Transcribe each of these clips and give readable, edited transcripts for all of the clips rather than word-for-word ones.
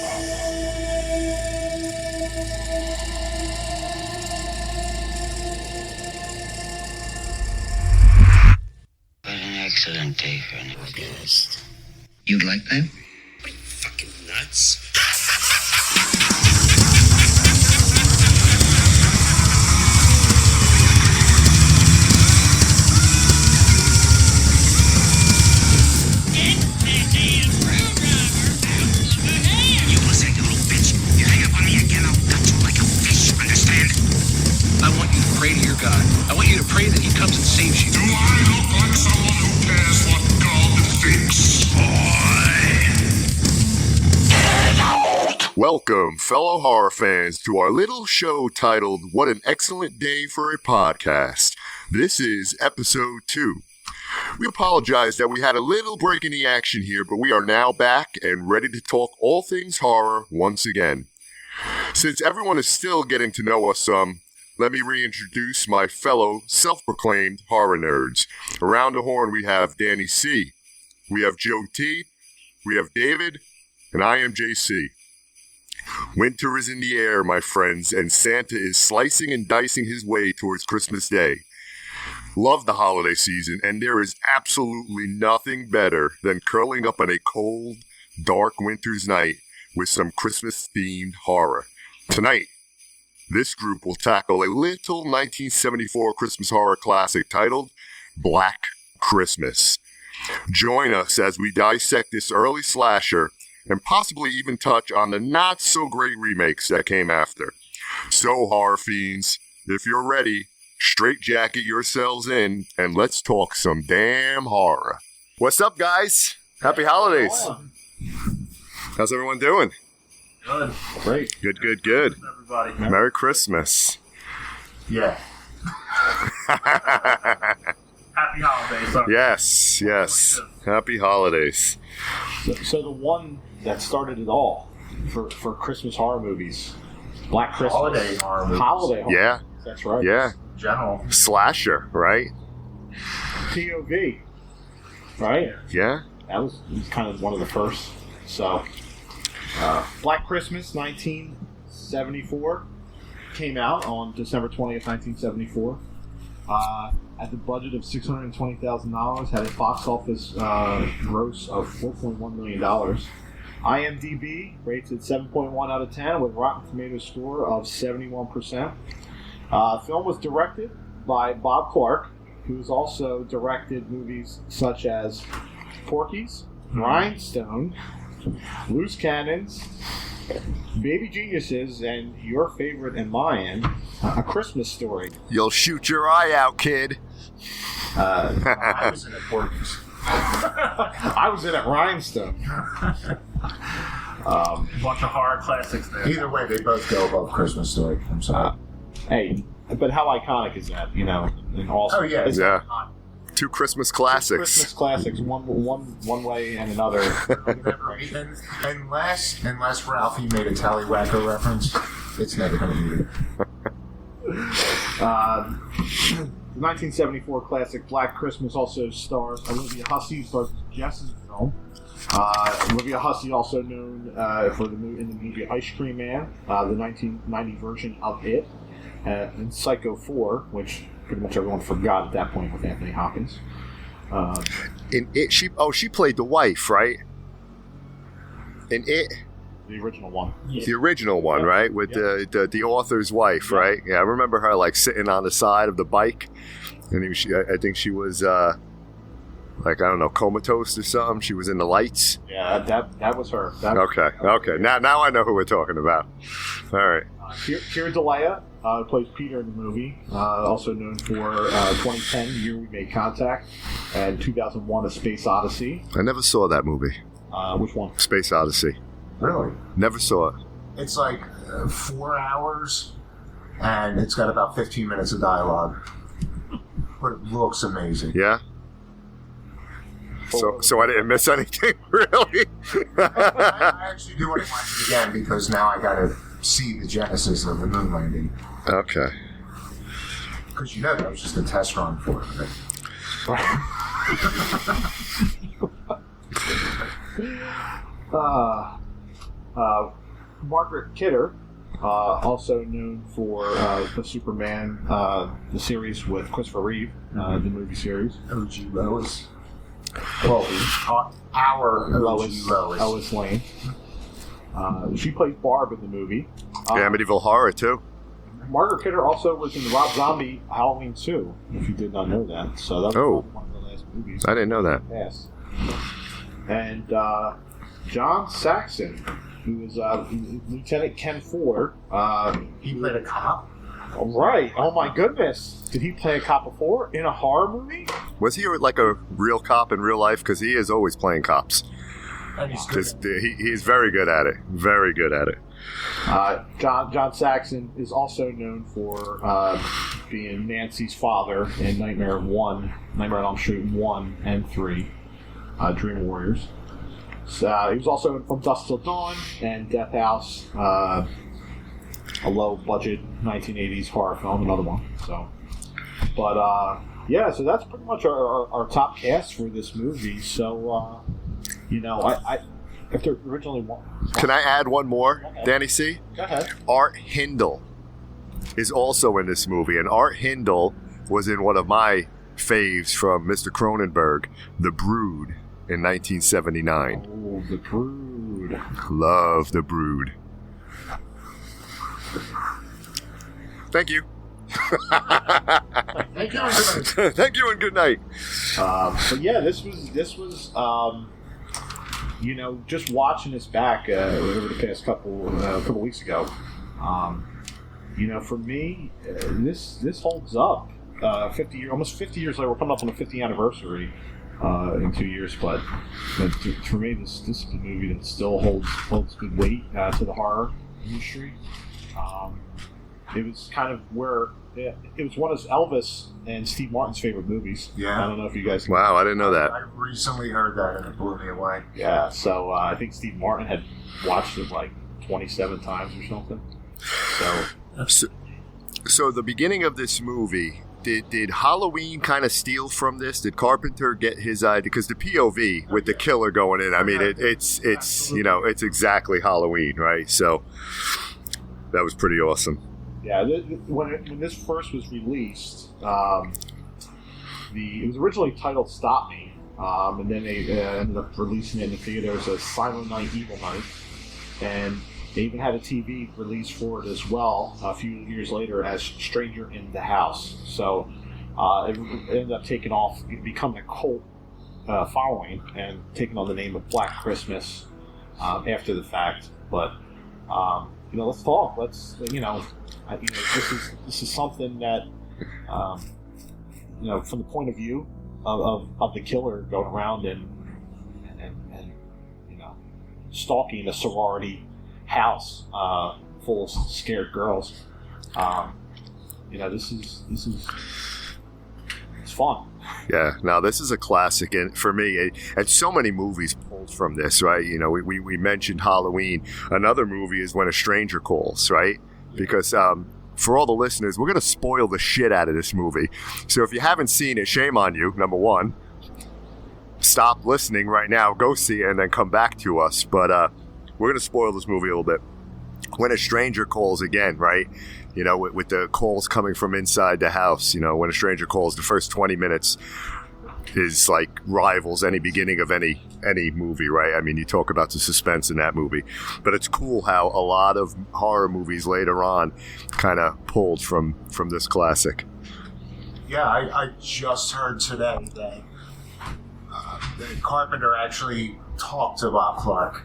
What an excellent day for an guest. You'd like that? What are you, fucking nuts? You listen, you little bitch. You hang up on me again, I'll gut you like a fish, understand? I want you to pray to your God. I want you to pray that he comes and saves you. Do I look like someone who cares what God thinks? Welcome, fellow horror fans, to our little show titled What an Excellent Day for a Podcast. This is Episode 2. We apologize that we had a little break in the action here, but we are now back and ready to talk all things horror once again. Since everyone is still getting to know us some, let me reintroduce my fellow self-proclaimed horror nerds. Around the horn we have Danny C., we have Joe T., we have David, and I am JC. Winter is in the air, my friends, and Santa is slicing and dicing his way towards Christmas Day. Love the holiday season, and there is absolutely nothing better than curling up on a cold, dark winter's night with some Christmas-themed horror. Tonight, this group will tackle a little 1974 Christmas horror classic titled Black Christmas. Join us as we dissect this early slasher and possibly even touch on the not-so-great remakes that came after. So, horror fiends, if you're ready, straitjacket yourselves in, and let's talk some damn horror. What's up, guys? Happy holidays. How's everyone doing? Good. Great. Good. Everybody. Merry Christmas. Yeah. Happy holidays. Sorry. Yes. Happy holidays. So the one that started it all for Christmas horror movies, Black Christmas. Holiday horror movies. Holiday horror Yeah. movies. That's right. Yeah. General. Slasher, right? POV. Right? Yeah. That was kind of one of the first. So, Black Christmas, 1974, came out on December 20th, 1974. At the budget of $620,000, had a box office gross of $4.1 million. IMDb rates it 7.1 out of 10 with Rotten Tomatoes score of 71%. Film was directed by Bob Clark, who's also directed movies such as Porky's, Rhinestone, Loose Cannons, Baby Geniuses, and your favorite and mine, A Christmas Story. You'll shoot your eye out, kid. I was in it Porky's. I was in at Rhinestone. A bunch of horror classics there. Either way, they both go above Christmas Story. I'm sorry. Hey, but how iconic is that? You know, and also, Oh, yeah. it's Yeah. iconic. Two Christmas classics. Christmas classics, one way and another. Unless Ralphie made a Tallywhacker reference, it's never going to be there. The 1974 classic Black Christmas also stars Olivia Hussey, stars Jess in the film. Olivia Hussey, also known in the movie Ice Cream Man, the 1990 version of it, and Psycho 4, which pretty much everyone forgot at that point with Anthony Hopkins. In it, she played the wife, right? In it, The original one. the original one, right, with the author's wife, right? Yeah, I remember her like sitting on the side of the bike, and I think she was like, I don't know, comatose or something. She was in the lights. Yeah, that was her. Okay. Now I know who we're talking about. All right. Keira DeLea plays Peter in the movie, also known for 2010, the year we made contact, and 2001, A Space Odyssey. I never saw that movie. Which one? Space Odyssey. Really? Never saw it. It's like 4 hours, and it's got about 15 minutes of dialogue. But it looks amazing. Yeah. So I didn't miss anything, really. I actually do want to watch it again because now I got to see the genesis of the moon landing. Okay. Because you know that was just a test run for it. Margaret Kidder, also known for the Superman, the series with Christopher Reeve, the movie series. OG Lois. Well, our Lois Lane. She plays Barb in the movie. Amityville Horror, too. Margaret Kidder also was in the Rob Zombie Halloween 2, if you did not know that. So that was one of the last movies. I didn't know that. Yes. And John Saxon, who was Lieutenant Ken Ford. He played a cop? Right. Oh, my goodness. Did he play a cop before in a horror movie? Was he like a real cop in real life? Because he is always playing cops. And he's good. He's very good at it. Very good at it. John Saxon is also known for being Nancy's father in Nightmare on Elm Street 1 and 3, Dream Warriors. So, he was also in From Dusk Till Dawn and Death House, a low-budget 1980s horror film, another one. So, but so that's pretty much our top cast for this movie. So, I after originally one. Can I add one more, okay. Danny C? Go ahead. Art Hindle is also in this movie, and Art Hindle was in one of my faves from Mr. Cronenberg, The Brood, in 1979. Oh, The Brood. Love The Brood. Thank you. Thank you and good night. Thank you and good night. But yeah, this was just watching this back over the past couple weeks ago. For me, this holds up. Almost 50 years later, we're coming up on the 50th anniversary in 2 years. But for me, this is a movie that still holds good weight to the horror industry. It was kind of where it was one of Elvis and Steve Martin's favorite movies. Yeah. I don't know if you guys. Wow, I didn't know that. I recently heard that and it blew me away. Yeah, so I think Steve Martin had watched it like 27 times or something. So the beginning of this movie, did Halloween kind of steal from this? Did Carpenter get his idea? Because the POV with the killer going in, I mean, it's it's exactly Halloween, right? So that was pretty awesome. Yeah, when this first was released, it was originally titled "Stop Me," and then they ended up releasing it in the theaters as "Silent Night, Evil Night," and they even had a TV release for it as well a few years later as "Stranger in the House." So it ended up taking off, becoming a cult following, and taking on the name of Black Christmas after the fact. But let's talk. This is something that, from the point of view of the killer going around and stalking a sorority house full of scared girls. This is it's fun. Yeah, now this is a classic, and for me, and so many movies pulled from this, right? We mentioned Halloween. Another movie is When a Stranger Calls, right? Because for all the listeners, we're going to spoil the shit out of this movie. So if you haven't seen it, shame on you, number one. Stop listening right now, go see it, and then come back to us. But we're going to spoil this movie a little bit. When a Stranger Calls again, right? With the calls coming from inside the house. When a stranger calls, the first 20 minutes is like rivals any beginning of any movie, right? I mean, you talk about the suspense in that movie, but it's cool how a lot of horror movies later on kind of pulled from this classic. Yeah, I just heard today that Carpenter actually talked to Bob Clark,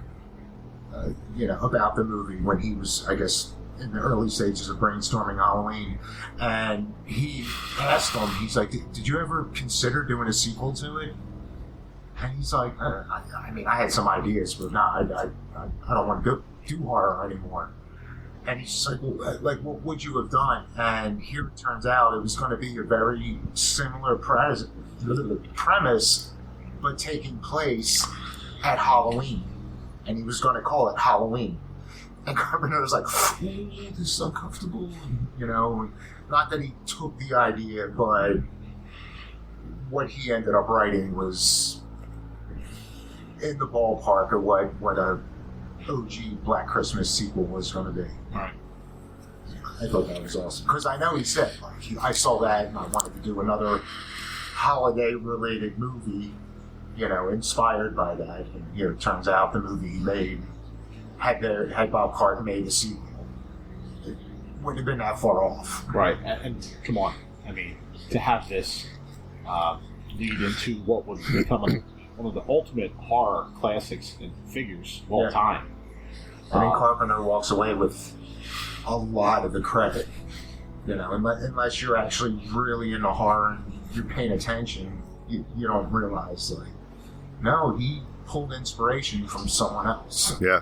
about the movie when he was, I guess, in the early stages of brainstorming Halloween, and he asked him, he's like, did you ever consider doing a sequel to it? And he's like, I mean, I had some ideas, but I don't want to do horror anymore. And he's just like, well, what would you have done? And here it turns out it was going to be a very similar premise, but taking place at Halloween. And he was going to call it Halloween. And Carpenter was like, oh, this is uncomfortable. Not that he took the idea, but what he ended up writing was in the ballpark of what a OG Black Christmas sequel was going to be. Right. I thought that was awesome because I know he said I saw that and I wanted to do another holiday-related movie, inspired by that. And it turns out the movie he made had Bob Carter made a sequel, it wouldn't have been that far off. Right, and come on, I mean, to have this lead into what would become one of the ultimate horror classics and figures of all time. I mean, Carpenter walks away with a lot of the credit. Unless you're actually really into horror and you're paying attention, you don't realize, no, he pulled inspiration from someone else. Yeah.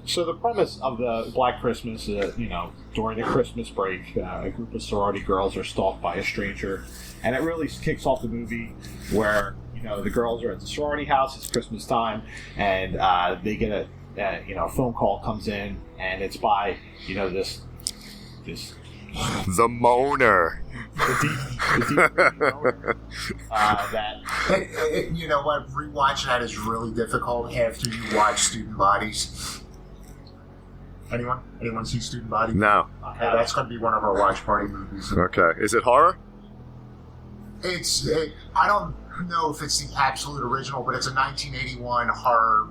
So the premise of the Black Christmas, during the Christmas break, a group of sorority girls are stalked by a stranger, and it really kicks off the movie where the girls are at the sorority house. It's Christmas time, and they get a phone call comes in, and it's by this the moaner. the deep moaner, that You know what? Rewatching that is really difficult after you watch Student Bodies. Anyone see Student Bodies? No. Okay, that's going to be one of our watch party movies. Okay. Is it horror? I don't know if it's the absolute original, but it's a 1981 horror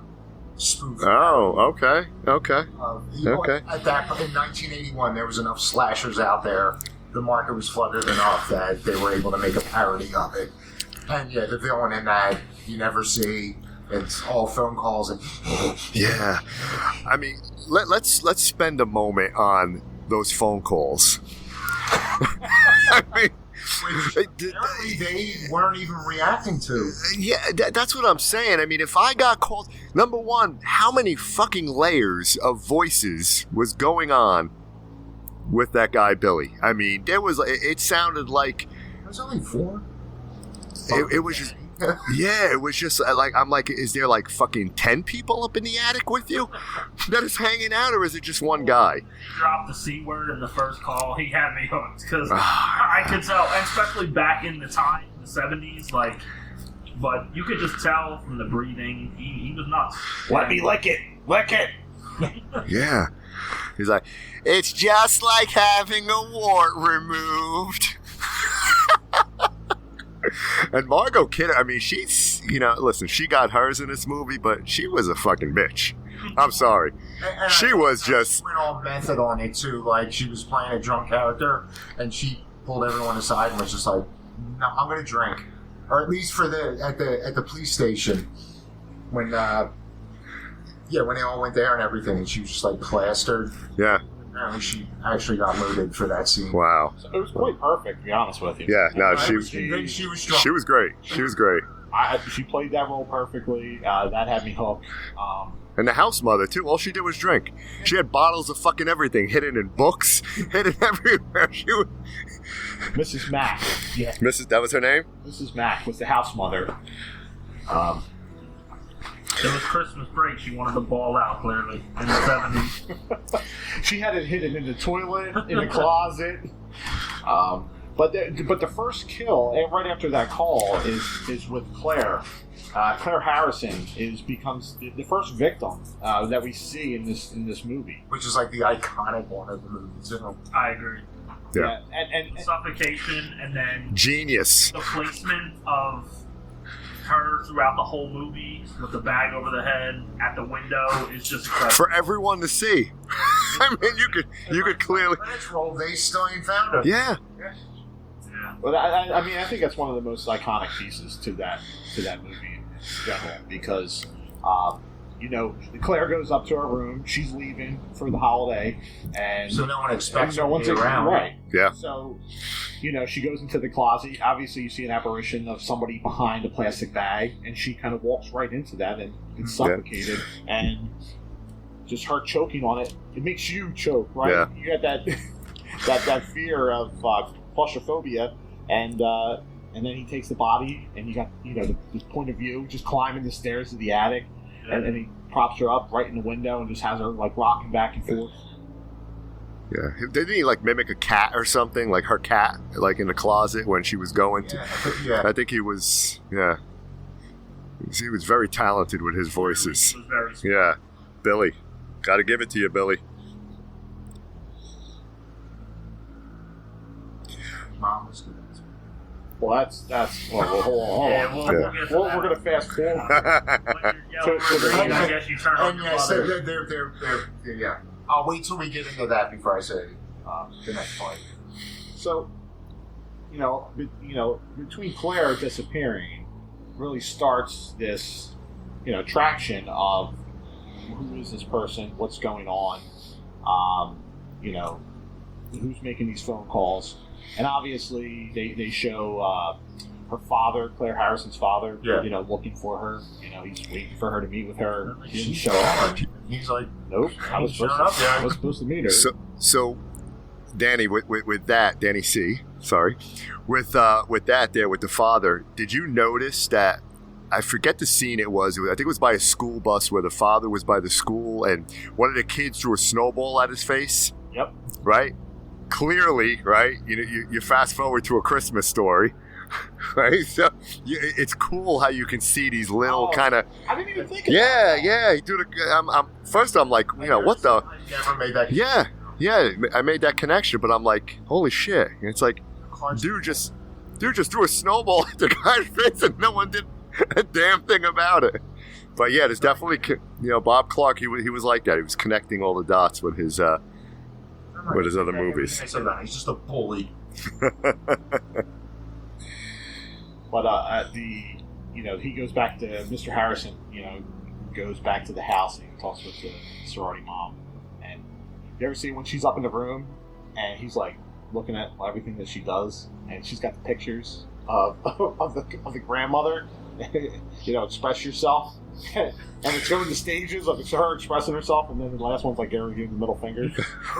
spoof. Oh, okay. Okay. Okay. At that in 1981, there was enough slashers out there. The market was flooded enough that they were able to make a parody of it. And yeah, the villain in that you never see. It's all phone calls and yeah. I mean, let's spend a moment on those phone calls. I mean, apparently they weren't even reacting to. Yeah, that's what I'm saying. I mean, if I got called, number one, how many fucking layers of voices was going on with that guy Billy? I mean, it sounded like There was only 4. it was just. Yeah, it was just I'm like, is there like fucking 10 people up in the attic with you that is hanging out, or is it just one guy? Dropped the C word in the first call. He had me hooked because I could tell, especially back in the time, the 70s, but you could just tell from the breathing, he was nuts. let me lick it. Yeah. He's like, it's just like having a wart removed. And Margot Kidder, I mean, she's, listen, she got hers in this movie, but she was a fucking bitch. I'm sorry. And she was just... She went all method on it, too. Like, she was playing a drunk character, and she pulled everyone aside and was just like, no, I'm going to drink. Or at least at the police station, when they all went there and everything, and she was just, plastered. Yeah. Apparently she actually got loaded for that scene. Wow. So it was quite perfect, to be honest with you. Yeah, no, she was drunk. She was great. She was great. She played that role perfectly. That had me hooked. And the house mother, too. All she did was drink. She had bottles of fucking everything hidden in books, hidden everywhere. She was... Mrs. Mack. Yeah. That was her name? Mrs. Mack was the house mother. It was Christmas break. She wanted to ball out, clearly, in the 70s. She had it hidden in the toilet, in the closet. But the first kill, right after that call, is with Claire. Claire Harrison becomes the first victim that we see in this movie. Which is like the iconic one of the movie, too. I agree. Yeah. And Suffocation, and then genius. The placement of her throughout the whole movie with the bag over the head at the window is just incredible. For everyone to see. I mean, you could clearly... Credits roll, they still ain't found her. Yeah. But I mean, I think that's one of the most iconic pieces to that movie in general, because Claire goes up to her room. She's leaving for the holiday, and so no one expects her to to be around. Right. Yeah. So, she goes into the closet. Obviously, you see an apparition of somebody behind a plastic bag, and she kind of walks right into that and is suffocated. Yeah. And just her choking on it, it makes you choke, right? Yeah. You get that fear of claustrophobia, and then he takes the body, and you got the point of view, just climbing the stairs of the attic, and he props her up right in the window and just has her rocking back and forth. Yeah, didn't he mimic a cat or something, like her cat, in the closet when she was going to? Yeah. I think he was. Yeah, he was very talented with his voices. He was very smart. Yeah. Billy. Got to give it to you, Billy. Mom was good. Well, that's. Well, hold on. Yeah, we'll get to We're that. going to fast forward. When you're yelling for green, I guess you turn on And your yes, mother. they're yeah. I'll wait till we get into that before I say the next part. So, between Claire disappearing, really starts this, traction of who is this person, what's going on, who's making these phone calls, and obviously they show her father, Claire Harrison's father, Yeah. looking for her. He's waiting for her to meet with her. He didn't She's show up. gone. He's like, Nope. I was showing supposed up there. I was supposed to meet her. So Danny, with that, Danny C, sorry, with that there with the father, did you notice that? I forget the scene it was. I think it was by a school bus where the father was by the school and one of the kids threw a snowball at his face. Yep. Right? Clearly, right? You fast forward to A Christmas Story, right? So it's cool how you can see these little kind of. I didn't even think of Yeah, that. yeah. He do the. First, I'm like, what the? I never made that. Yeah. I made that connection, but I'm like, holy shit! And it's like, dude just threw a snowball at the guy's face, and no one did a damn thing about it. But yeah, there's definitely, Bob Clark. He was like that. He was connecting all the dots with his other movies. He's just a bully. But he goes back to Mr. Harrison. Goes back to the house and he talks with the sorority mom. And you ever see when she's up in the room and he's like looking at everything that she does, and she's got the pictures of the grandmother. Express yourself. And it's going to stages of her expressing herself, and then the last one's like Gary giving the middle finger.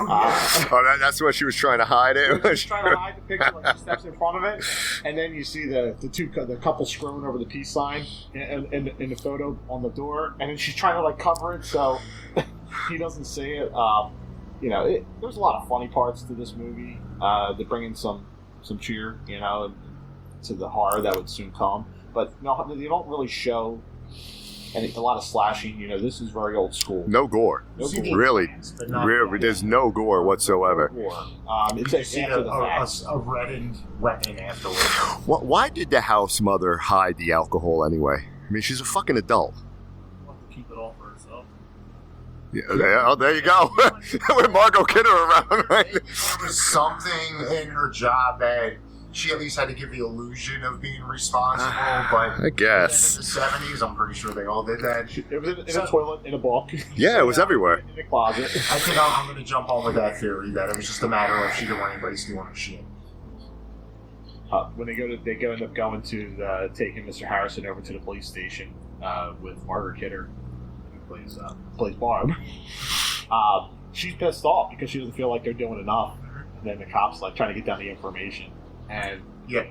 That's what she was trying to hide it. She's trying to hide the picture, like she steps in front of it, and then you see the couple scrolling over the peace sign in the photo on the door, and then she's trying to like cover it so he doesn't see it. There's a lot of funny parts to this movie. They bring in some cheer, to the horror that would soon come. But no, they don't really show a lot of slashing. This is very old school. No gore. Really. There's no gore whatsoever. It's You see after the fact. a reddened weapon afterwards. Why did the house mother hide the alcohol anyway? I mean, she's a fucking adult. We'll have to keep it all for herself. Yeah, there you go. With Margot Kidder around, right? There was something in her job that she at least had to give the illusion of being responsible, but I guess. in the 70s, I'm pretty sure they all did that. It was in a toilet, in a book. Yeah, it was everywhere. In a closet. I think I'm going to jump on with that theory that it was just a matter of she didn't want anybody stealing her shit. When they end up going to taking Mr. Harrison over to the police station with Margaret Kidder, who plays Barb. She's pissed off because she doesn't feel like they're doing enough. And then the cops trying to get down the information. And Yeah.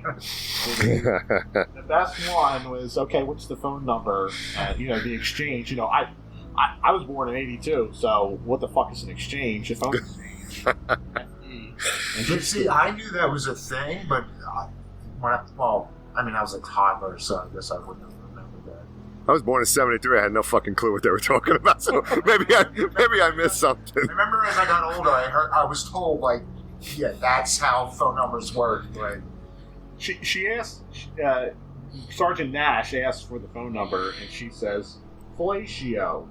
the best one was, okay, what's the phone number? And the exchange. I was born in '82, so what the fuck is an exchange? A phone exchange. But see, I knew that was a thing, but I was a toddler, so I guess I wouldn't have remembered that. I was born in '73. I had no fucking clue what they were talking about. So maybe I missed something. I remember as I got older, I was told that's how phone numbers work. Right? She asked Sergeant Nash asked for the phone number, and she says fellatio,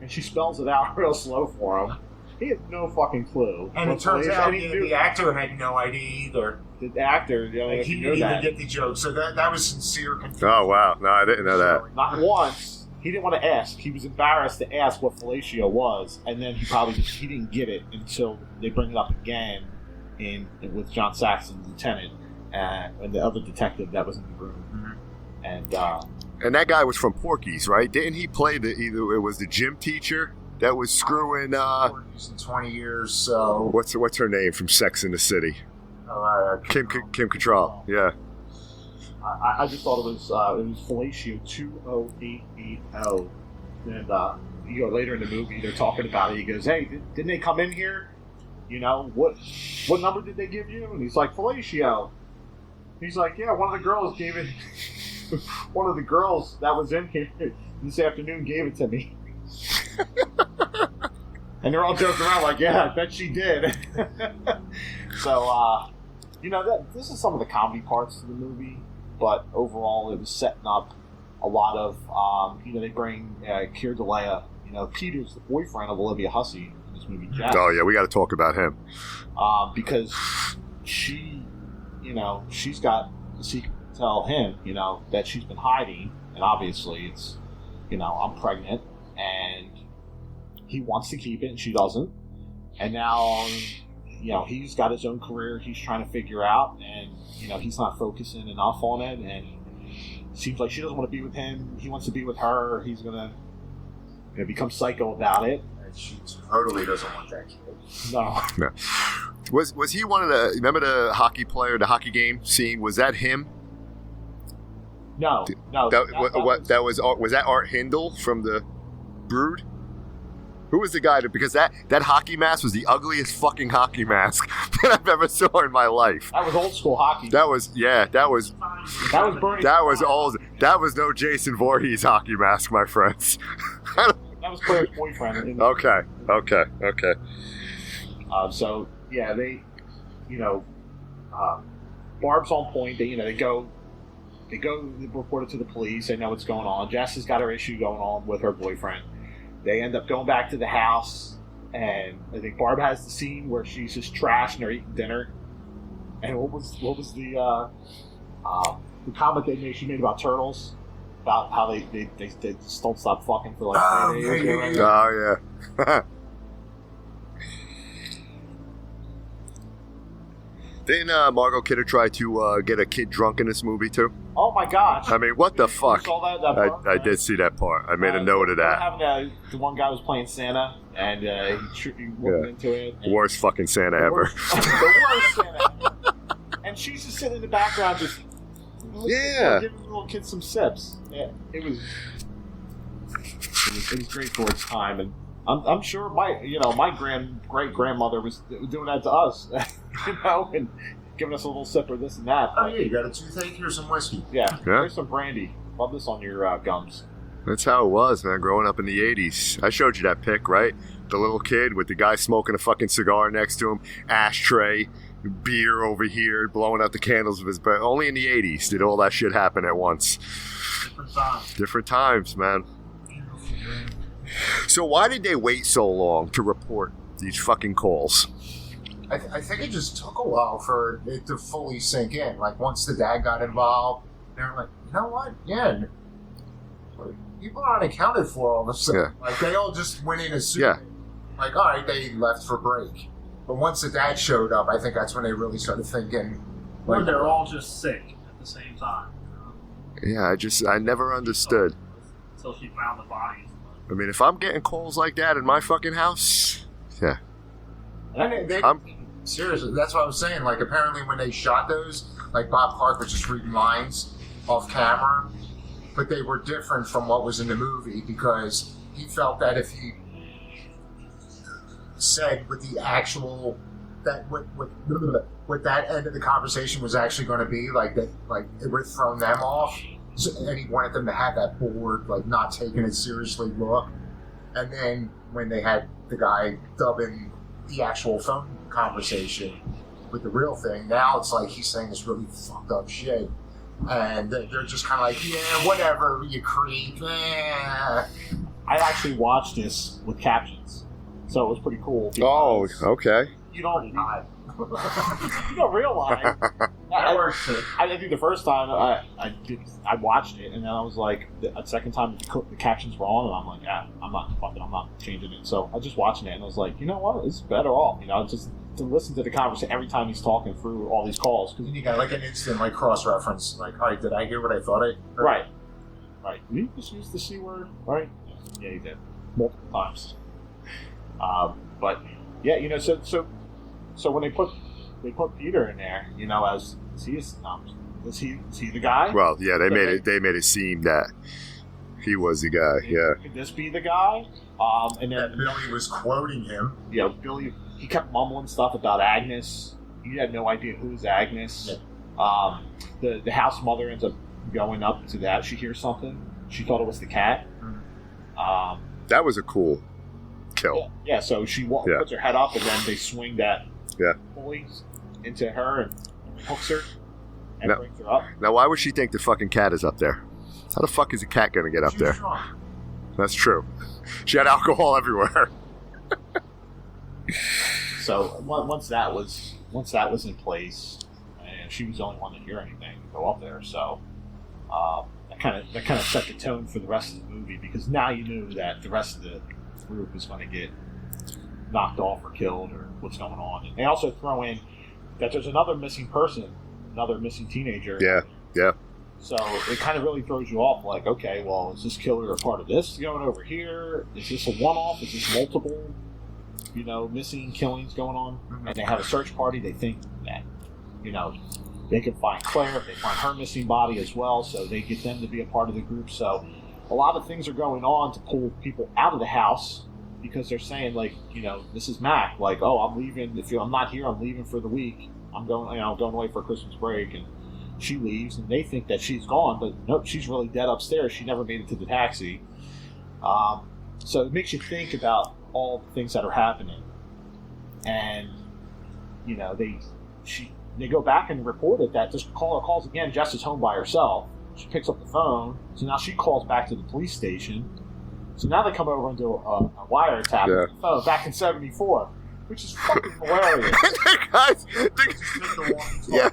and she spells it out real slow for him. He had no fucking clue. And it turns out the actor had no idea either. The actor, He didn't even get the joke, so that was sincere confusion. Oh wow, no, I didn't know that. Not once. He didn't want to ask. He was embarrassed to ask what fellatio was, and then he didn't get it until they bring it up again with John Saxon, the lieutenant, and the other detective that was in the room. Mm-hmm. And that guy was from Porky's, right? Didn't he play it was the gym teacher that was screwing In 20 years, so what's her name from Sex and the City? Kim Cattrall. Yeah. I just thought it was fellatio 20880, and later in the movie they're talking about it. He goes, "Hey, didn't they come in here? What number did they give you?" And he's like, "Fellatio." He's like, "Yeah, one of the girls gave it. One of the girls that was in here this afternoon gave it to me." And they're all joking around like, yeah, I bet she did. So, this is some of the comedy parts of the movie, but overall it was setting up a lot of, they bring Keir Dullea, Peter's the boyfriend of Olivia Hussey in this movie, Jack. Oh, yeah, we got to talk about him. Because she, she's got the secret to tell him, that she's been hiding, and obviously it's, I'm pregnant, and he wants to keep it, and she doesn't. And now, he's got his own career he's trying to figure out, and, he's not focusing enough on it, and it seems like she doesn't want to be with him. He wants to be with her. He's going to become psycho about it. And she totally doesn't want that kid. No. Was he one of the... Remember the hockey player, the hockey game scene? Was that him? No. Was that Art Hindle from the Brood? Who was the guy because that hockey mask was the ugliest fucking hockey mask that I've ever saw in my life. That was old school hockey. That was Bernie. That was old. That was no Jason Voorhees hockey mask, my friends. That was Claire's boyfriend. Okay. So yeah, they, Barb's on point. They go report it to the police. They know what's going on. Jess has got her issue going on with her boyfriend. They end up going back to the house, and I think Barb has the scene where she's just trashed and they're eating dinner. And what was the comment she made about turtles, about how they just don't stop fucking for like 3 days. Oh yeah. Didn't Margot Kidder try to get a kid drunk in this movie too? Oh my goch! I mean, what the fuck? You saw that part? I did see that part. I made a note of that. The one guy was playing Santa, and he walked into it. Worst fucking Santa ever. The worst Santa. And she's just sitting in the background, just giving the little kids some sips. Yeah, it was great for its time, and I'm sure my great grandmother was doing that to us, and giving us a little sip of this and that. Oh yeah, you got a toothache? Here's some whiskey. Yeah. Here's some brandy. Rub this on your gums. That's how it was, man, growing up in the 80s. I showed you that pic, right? The little kid with the guy smoking a fucking cigar next to him, ashtray, beer over here, blowing out the candles of his bed. Only in the 80s did all that shit happen at once. Different times, man. So why did they wait so long to report these fucking calls? I think it just took a while for it to fully sink in. Like, once the dad got involved, they were like, you know what? Yeah, people aren't accounted for all of a sudden. Yeah. Like, they all just went in assuming. Yeah. Like, all right, they left for break. But once the dad showed up, I think that's when they really started thinking. Or they're all just sick at the same time. Yeah, I never understood. Until she found the bodies. I mean, if I'm getting calls like that in my fucking house, yeah. Seriously, that's what I was saying. Like, apparently when they shot those, like, Bob Clark was just reading lines off camera, but they were different from what was in the movie because he felt that if he said what the actual what that end of the conversation was actually going to be, like that, like it would have thrown them off, and he wanted them to have that bored, like not taking it seriously look. And then when they had the guy dubbing the actual phone conversation with the real thing, now it's like he's saying this really fucked up shit, and they're just kind of like, yeah, whatever, you creep. I actually watched this with captions, so it was pretty cool. Oh, okay. You don't realize. I think the first time I watched it, and then I was like, the second time the captions were on, and I'm like, yeah, I'm not changing it. So I was just watching it, and I was like, you know what, it's better off, just to listen to the conversation every time he's talking through all these calls. Because you got like an instant like cross reference, like, all right, did I hear what I thought I heard? Right. Did you just use the C word? Right? Yeah, he did multiple times. But yeah, so when they put Peter in there, as is he the guy? Well, yeah, they made it seem that he was the guy. Yeah. Could this be the guy? And then Billy was quoting him. Yeah, Billy. He kept mumbling stuff about Agnes. He had no idea who's Agnes. Yeah. The house mother ends up going up to that. She hears something. She thought it was the cat. That was a cool kill. Yeah, so she Yeah. puts her head up, and then they swing that Yeah. pulley into her and hooks her and No. brings her up. Now, why would she think the fucking cat is up there? How the fuck is a cat going to get up She was there? drunk. That's true. She had alcohol everywhere. So once that was in place, and she was the only one to hear anything go up there. So that kind of set the tone for the rest of the movie, because now you knew that the rest of the group was going to get knocked off or killed or what's going on. And they also throw in that there's another missing person, another missing teenager. Yeah, yeah. So it kind of really throws you off, like, okay, well, is this killer a part of this going over here? Is this a one-off? Is this multiple, missing killings going on? And they have a search party. They think that, they can find Claire, if they find her missing body as well, so they get them to be a part of the group. So a lot of things are going on to pull people out of the house, because they're saying, like, this is Mac, like, oh, I'm leaving. If I'm not here, I'm leaving for the week. I'm going away for Christmas break, and she leaves, and they think that she's gone, but nope, she's really dead upstairs. She never made it to the taxi. So it makes you think about all the things that are happening, and they go back and report it that this caller calls again. Jess is home by herself. She picks up the phone, so now she calls back to the police station. So now they come over and do a wiretap on the phone back in '74, which is fucking hilarious. Yeah.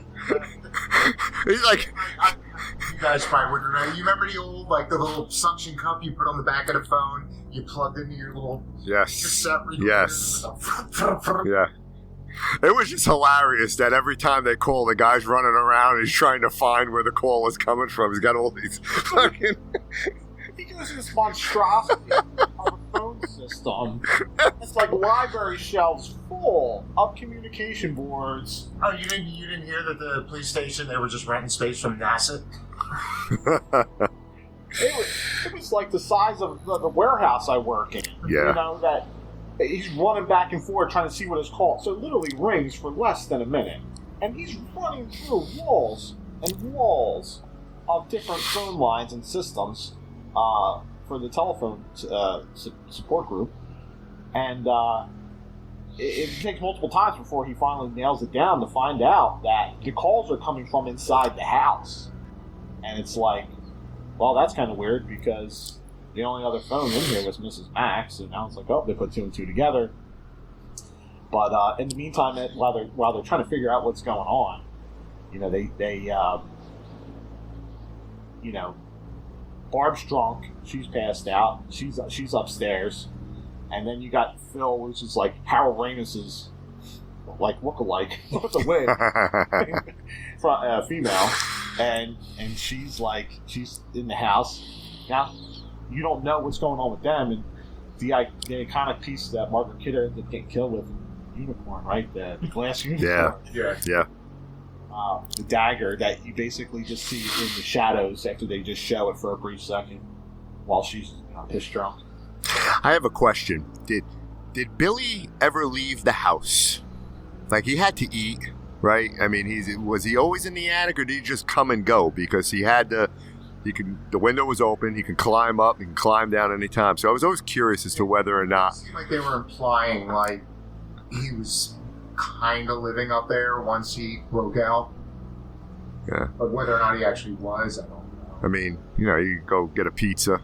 He's like, You guys probably wouldn't know. You remember the old, like, the little suction cup you put on the back of the phone? You plugged into your little yes, cassette recorder. yes, yeah. It was just hilarious that every time they call, the guy's running around. He's trying to find where the call is coming from. He's got all these fucking. He goes to this monstrosity of a phone system. It's like library shelves full of communication boards. Oh, you didn't hear that the police station, they were just renting space from NASA? It was like the size of the warehouse I work in. Yeah. That he's running back and forth trying to see what it's called. So it literally rings for less than a minute. And he's running through walls and walls of different phone lines and systems for the telephone support group. And it takes multiple times before he finally nails it down to find out that the calls are coming from inside the house. And it's like, well, that's kind of weird, because the only other phone in here was Mrs. Max, and now it's like, oh, they put two and two together. But in the meantime, while they're trying to figure out what's going on, Barb's drunk, she's passed out, she's upstairs, and then you got Phil, which is like Harold Ramis's like lookalike with a wig, female, and she's in the house. Now you don't know what's going on with them, and the iconic piece that Margaret Kidder did get killed with, unicorn, right? The glass unicorn. Yeah. The dagger that you basically just see in the shadows after they just show it for a brief second while she's pissed drunk. I have a question. Did Billy ever leave the house? Like, he had to eat, right? I mean, was he always in the attic, or did he just come and go? Because the window was open, he could climb up, he can climb down anytime. So I was always curious as to whether or not. It seemed like they were implying, like, he was kind of living up there once he broke out. Yeah. But whether or not he actually was, I don't know. I mean, you go get a pizza,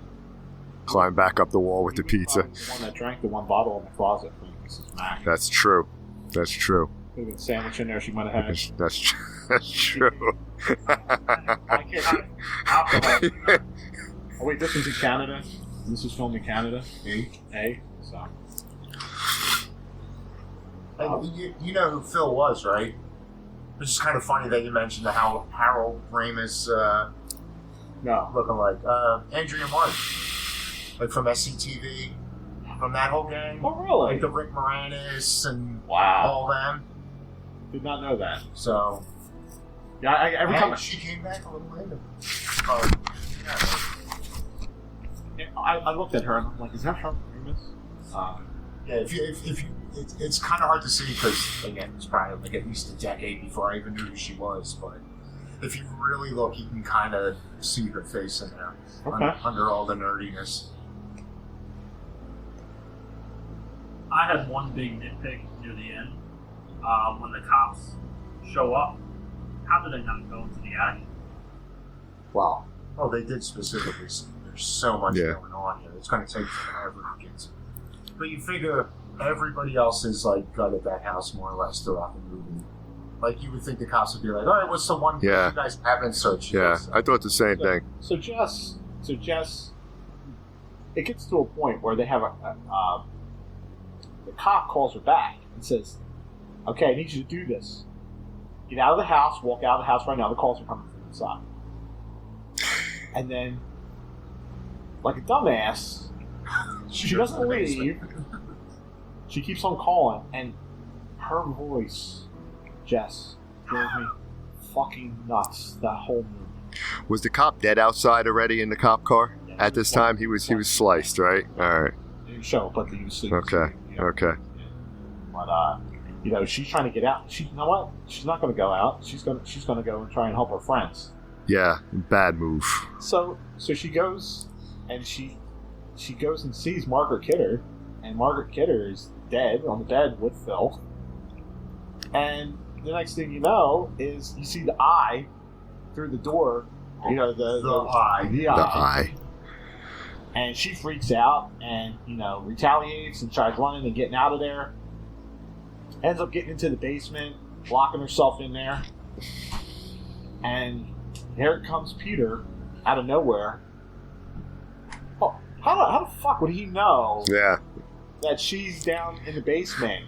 climb back up the wall with the pizza. The one that drank the one bottle in the closet from Mrs. Mac. That's true. Could have been a sandwich in there she might have had. That's true. I can't. Oh wait, this was in Canada. This was filmed in Canada. So. And you know who Phil was, right? Which is kind of funny that you mentioned how Harold Ramis No. looking like. Andrea Martin. Like from SCTV. From that whole gang. Oh, really? Like the Rick Moranis and Wow. all them. Did not know that. So. Yeah, every time she came back a little later. I looked at her and I'm like, is that Harold Ramis? Yeah, if you it's kind of hard to see because, again, it's probably like at least a decade before I even knew who she was. But if you really look, you can kind of see her face in there under all the nerdiness. I had one big nitpick near the end. When the cops show up, how did they not go into the attic? Wow. Oh, they did specifically say there's so much going on here. It's going to take forever to get to. But you figure everybody else is like gutted that house more or less throughout the movie. Like you would think the cops would be like, "All right, what's the one thing you guys haven't searched?" Yeah, I thought the same thing. So Jess, it gets to a point where they have the cop calls her back and says, "Okay, I need you to do this. Get out of the house. Walk out of the house right now. The calls are coming from inside." And then, like a dumbass, she doesn't leave. She keeps on calling, and her voice, Jess, drove me fucking nuts that whole movie. Was the cop dead outside already in the cop car? Yeah, At this time, he was sliced, right? All right. They didn't show, but he was sleeping. Okay. Okay. But she's trying to get out. You know what? She's not going to go out. She's going to go and try and help her friends. Yeah, bad move. So she goes, and she goes and sees Margaret Kidder, and Margaret Kidder is dead on the bed with Phil. And the next thing you know is you see the eye through the door. You know the eye. The eye. And she freaks out and retaliates and tries running and getting out of there. Ends up getting into the basement, locking herself in there, and here comes Peter out of nowhere. Oh, how the fuck would he know that she's down in the basement?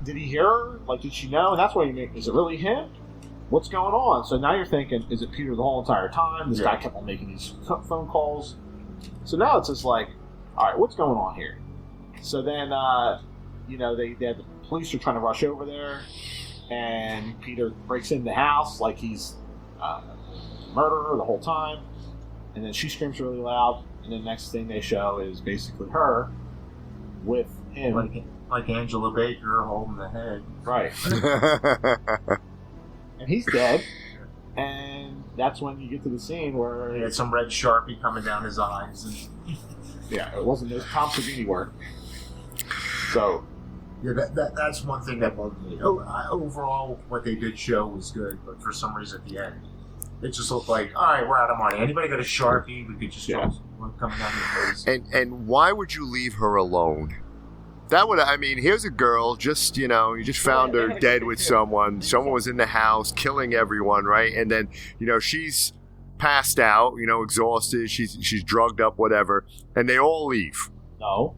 Did he hear her? Like, did she know? And that's why is it really him? What's going on? So now you're thinking, is it Peter the whole entire time? This guy kept on making these phone calls. So now it's just like, all right, what's going on here? So then, the police are trying to rush over there, and Peter breaks into the house like he's murderer the whole time, and then she screams really loud, and the next thing they show is basically her with him, like Angela Baker holding the head, right? And he's dead, and that's when you get to the scene where he had some red Sharpie coming down his eyes, and it wasn't his Tom Savini work. So. Yeah, that's one thing that bugged me. Overall, what they did show was good, but for some reason at the end, it just looked like, all right, we're out of money. Anybody got a Sharpie? We could just draw someone coming down your face. And why would you leave her alone? That would, here's a girl, just, you just found her dead with someone. Someone was in the house killing everyone, right? And then, she's passed out, exhausted. She's drugged up, whatever. And they all leave. No.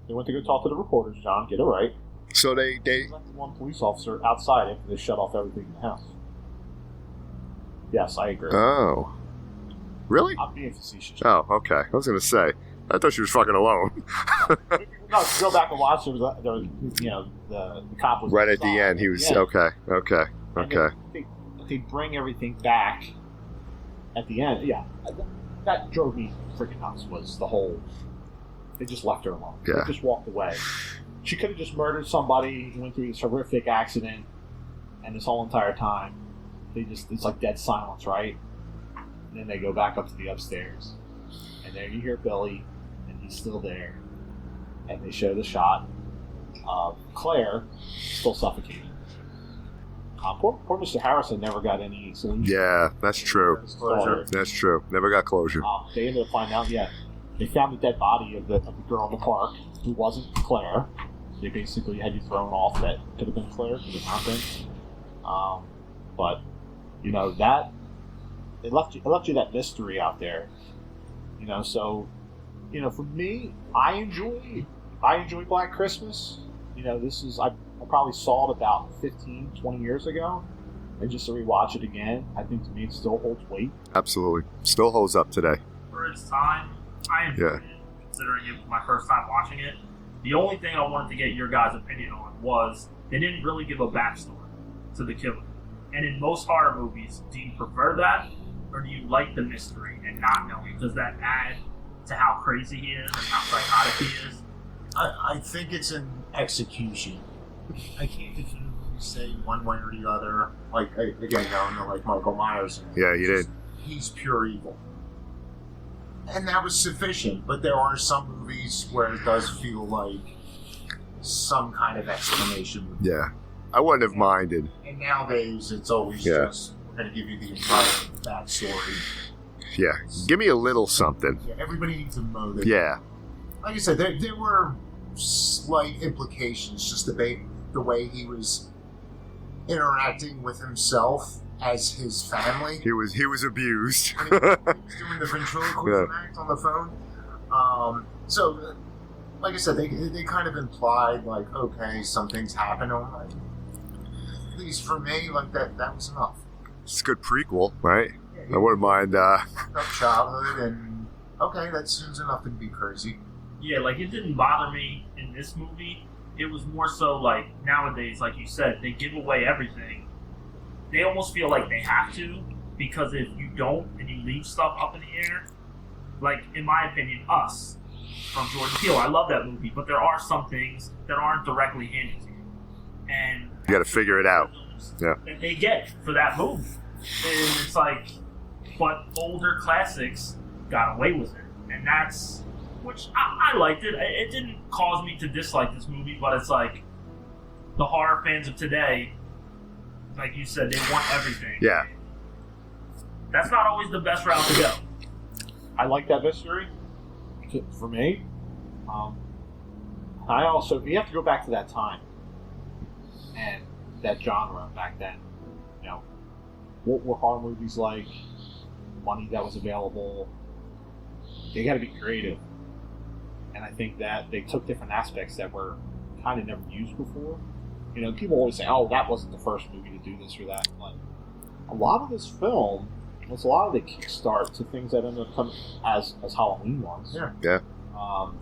They went to go talk to the reporters, John. Get it right. So they left one police officer outside after they shut off everything in the house. Yes, I agree. Oh. Really? I'm being facetious. Oh, okay. I was going to say, I thought she was fucking alone. No, go back and watch. There was the cop was right at the end. He was, okay. They bring everything back at the end. Yeah. That drove me freaking nuts, was the whole... They just left her alone. Yeah. They just walked away. She could have just murdered somebody, went through this horrific accident, and this whole entire time, it's like dead silence, right? And then they go back up to the upstairs, and there you hear Billy, and he's still there, and they show the shot of Claire still suffocating. Poor Mr. Harrison never got any solution. Yeah, that's true. That's true. Never got closure. They ended up finding out, they found the dead body of the girl in the park who wasn't Claire. They basically had you thrown off that could have been Claire, could have not been. But that it left you that mystery out there. So for me, I enjoy Black Christmas. I probably saw it about 15, 20 years ago, and just to rewatch it again, I think to me it still holds weight. Absolutely, still holds up today. For its time, I enjoyed it, considering it was my first time watching it. The only thing I wanted to get your guys' opinion on was they didn't really give a backstory to the killer. And in most horror movies, do you prefer that, or do you like the mystery and not knowing? Does that add to how crazy he is and how psychotic he is? I think it's an execution. I can't definitively say one way or the other. Like, again, like Michael Myers. Yeah, you did. He's pure evil. And that was sufficient, but there are some movies where it does feel like some kind of explanation. Yeah. I wouldn't have minded. And nowadays, it's always just, we're going to give you the entire backstory. Yeah. Give me a little something. Yeah, everybody needs to know that. Yeah. Like I said, there were slight implications, just the way he was interacting with himself as his family. He was abused. When he was doing the ventriloquism act on the phone. So, like I said, they kind of implied, like, okay, something's happened. Like, at least for me, like, that was enough. It's a good prequel, right? Yeah, I wouldn't mind. Fucked up childhood, and okay, that seems enough to be crazy. Yeah, like, it didn't bother me in this movie. It was more so, like, nowadays, like you said, they give away everything. They almost feel like they have to, because if you don't and you leave stuff up in the air, like, in my opinion, Us, from Jordan Peele, I love that movie, but there are some things that aren't directly handed to you. And You got to figure it out. Yeah. that they get for that movie. And it's like, but older classics got away with it. And that's, which I liked it. It didn't cause me to dislike this movie, but it's like, the horror fans of today, like you said, they want everything. Yeah. That's not always the best route to go. I like that mystery. For me, I also, you have to go back to that time and that genre back then. You know, what were horror movies like? Money that was available. They got to be creative, and I think that they took different aspects that were kind of never used before. You know, people always say, "Oh, that wasn't the first movie to do this or that." But a lot of this film was a lot of the kickstart to things that ended up coming as Halloween ones. Yeah. Yeah.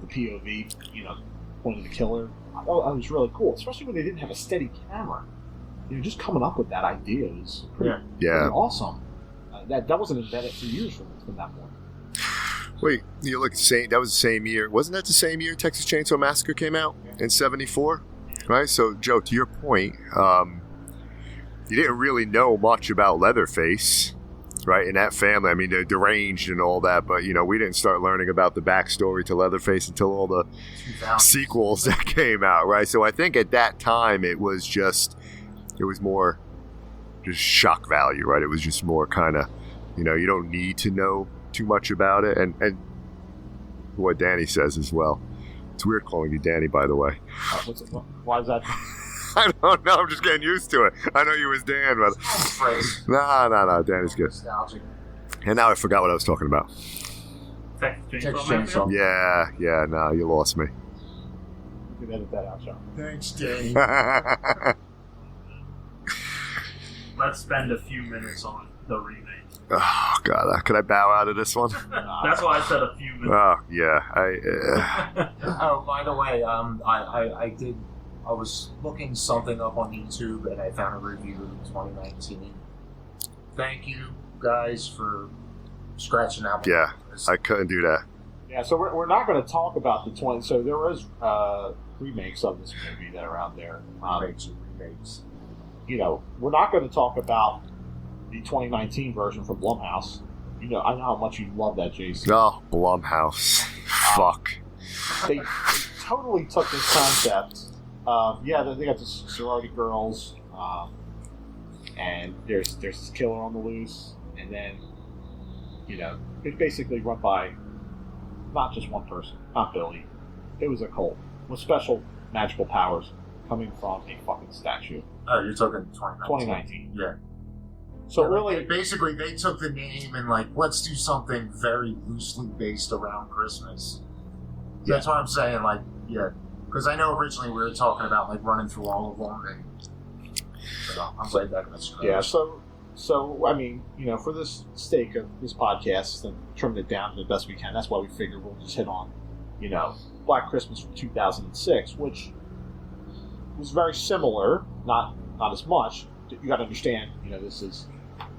The POV, you know, point of the killer. I thought that was really cool, especially when they didn't have a steady camera. You know, just coming up with that idea is pretty awesome. That wasn't invented for years from that point. Wait, you look that was the same year. Wasn't that the same year Texas Chainsaw Massacre came out in '74? Right. So, Joe, to your point, you didn't really know much about Leatherface, right? In that family, I mean, they're deranged and all that, but you know, we didn't start learning about the backstory to Leatherface until all the sequels that came out, right? So, I think at that time it was more just shock value, right? It was just more kind of, you know, you don't need to know too much about it, and what Danny says as well. It's weird calling you Danny, by the way. Why is that? I don't know. I'm just getting used to it. I know you was Dan, but no. Danny's good. Nostalgic. And now I forgot what I was talking about. Texas Texas Chainsaw. Chainsaw. Yeah. No, you lost me. You can edit that out, Sean. Thanks, Danny. Let's spend a few minutes on the remake. Oh God, could I bow out of this one? That's why I said a few minutes. Oh yeah. Oh, by the way, I was looking something up on YouTube and I found a review in 2019. Thank you guys for scratching out. Yeah, I couldn't do that. Yeah, so we're not going to talk about the 20. So there was remakes of this movie that are out there. Remakes. You know, we're not going to talk about the 2019 version from Blumhouse. You know, I know how much you love that, Jason. Oh, Blumhouse. Fuck. They totally took this concept. They got the sorority girls, and there's this killer on the loose, and then, you know, it's basically run by not just one person, not Billy. It was a cult with special magical powers coming from a fucking statue. Oh, you're talking 2019. Yeah. So yeah, really, basically, they took the name and like, let's do something very loosely based around Christmas. Yeah. That's what I'm saying. Like, yeah, because I know originally we were talking about like running through all of them, and so I'm glad that was yeah. So I mean, you know, for this sake of this podcast and trimming it down to the best we can, that's why we figured we'll just hit on, you know, Black Christmas from 2006, which was very similar, not as much. You got to understand, you know, this is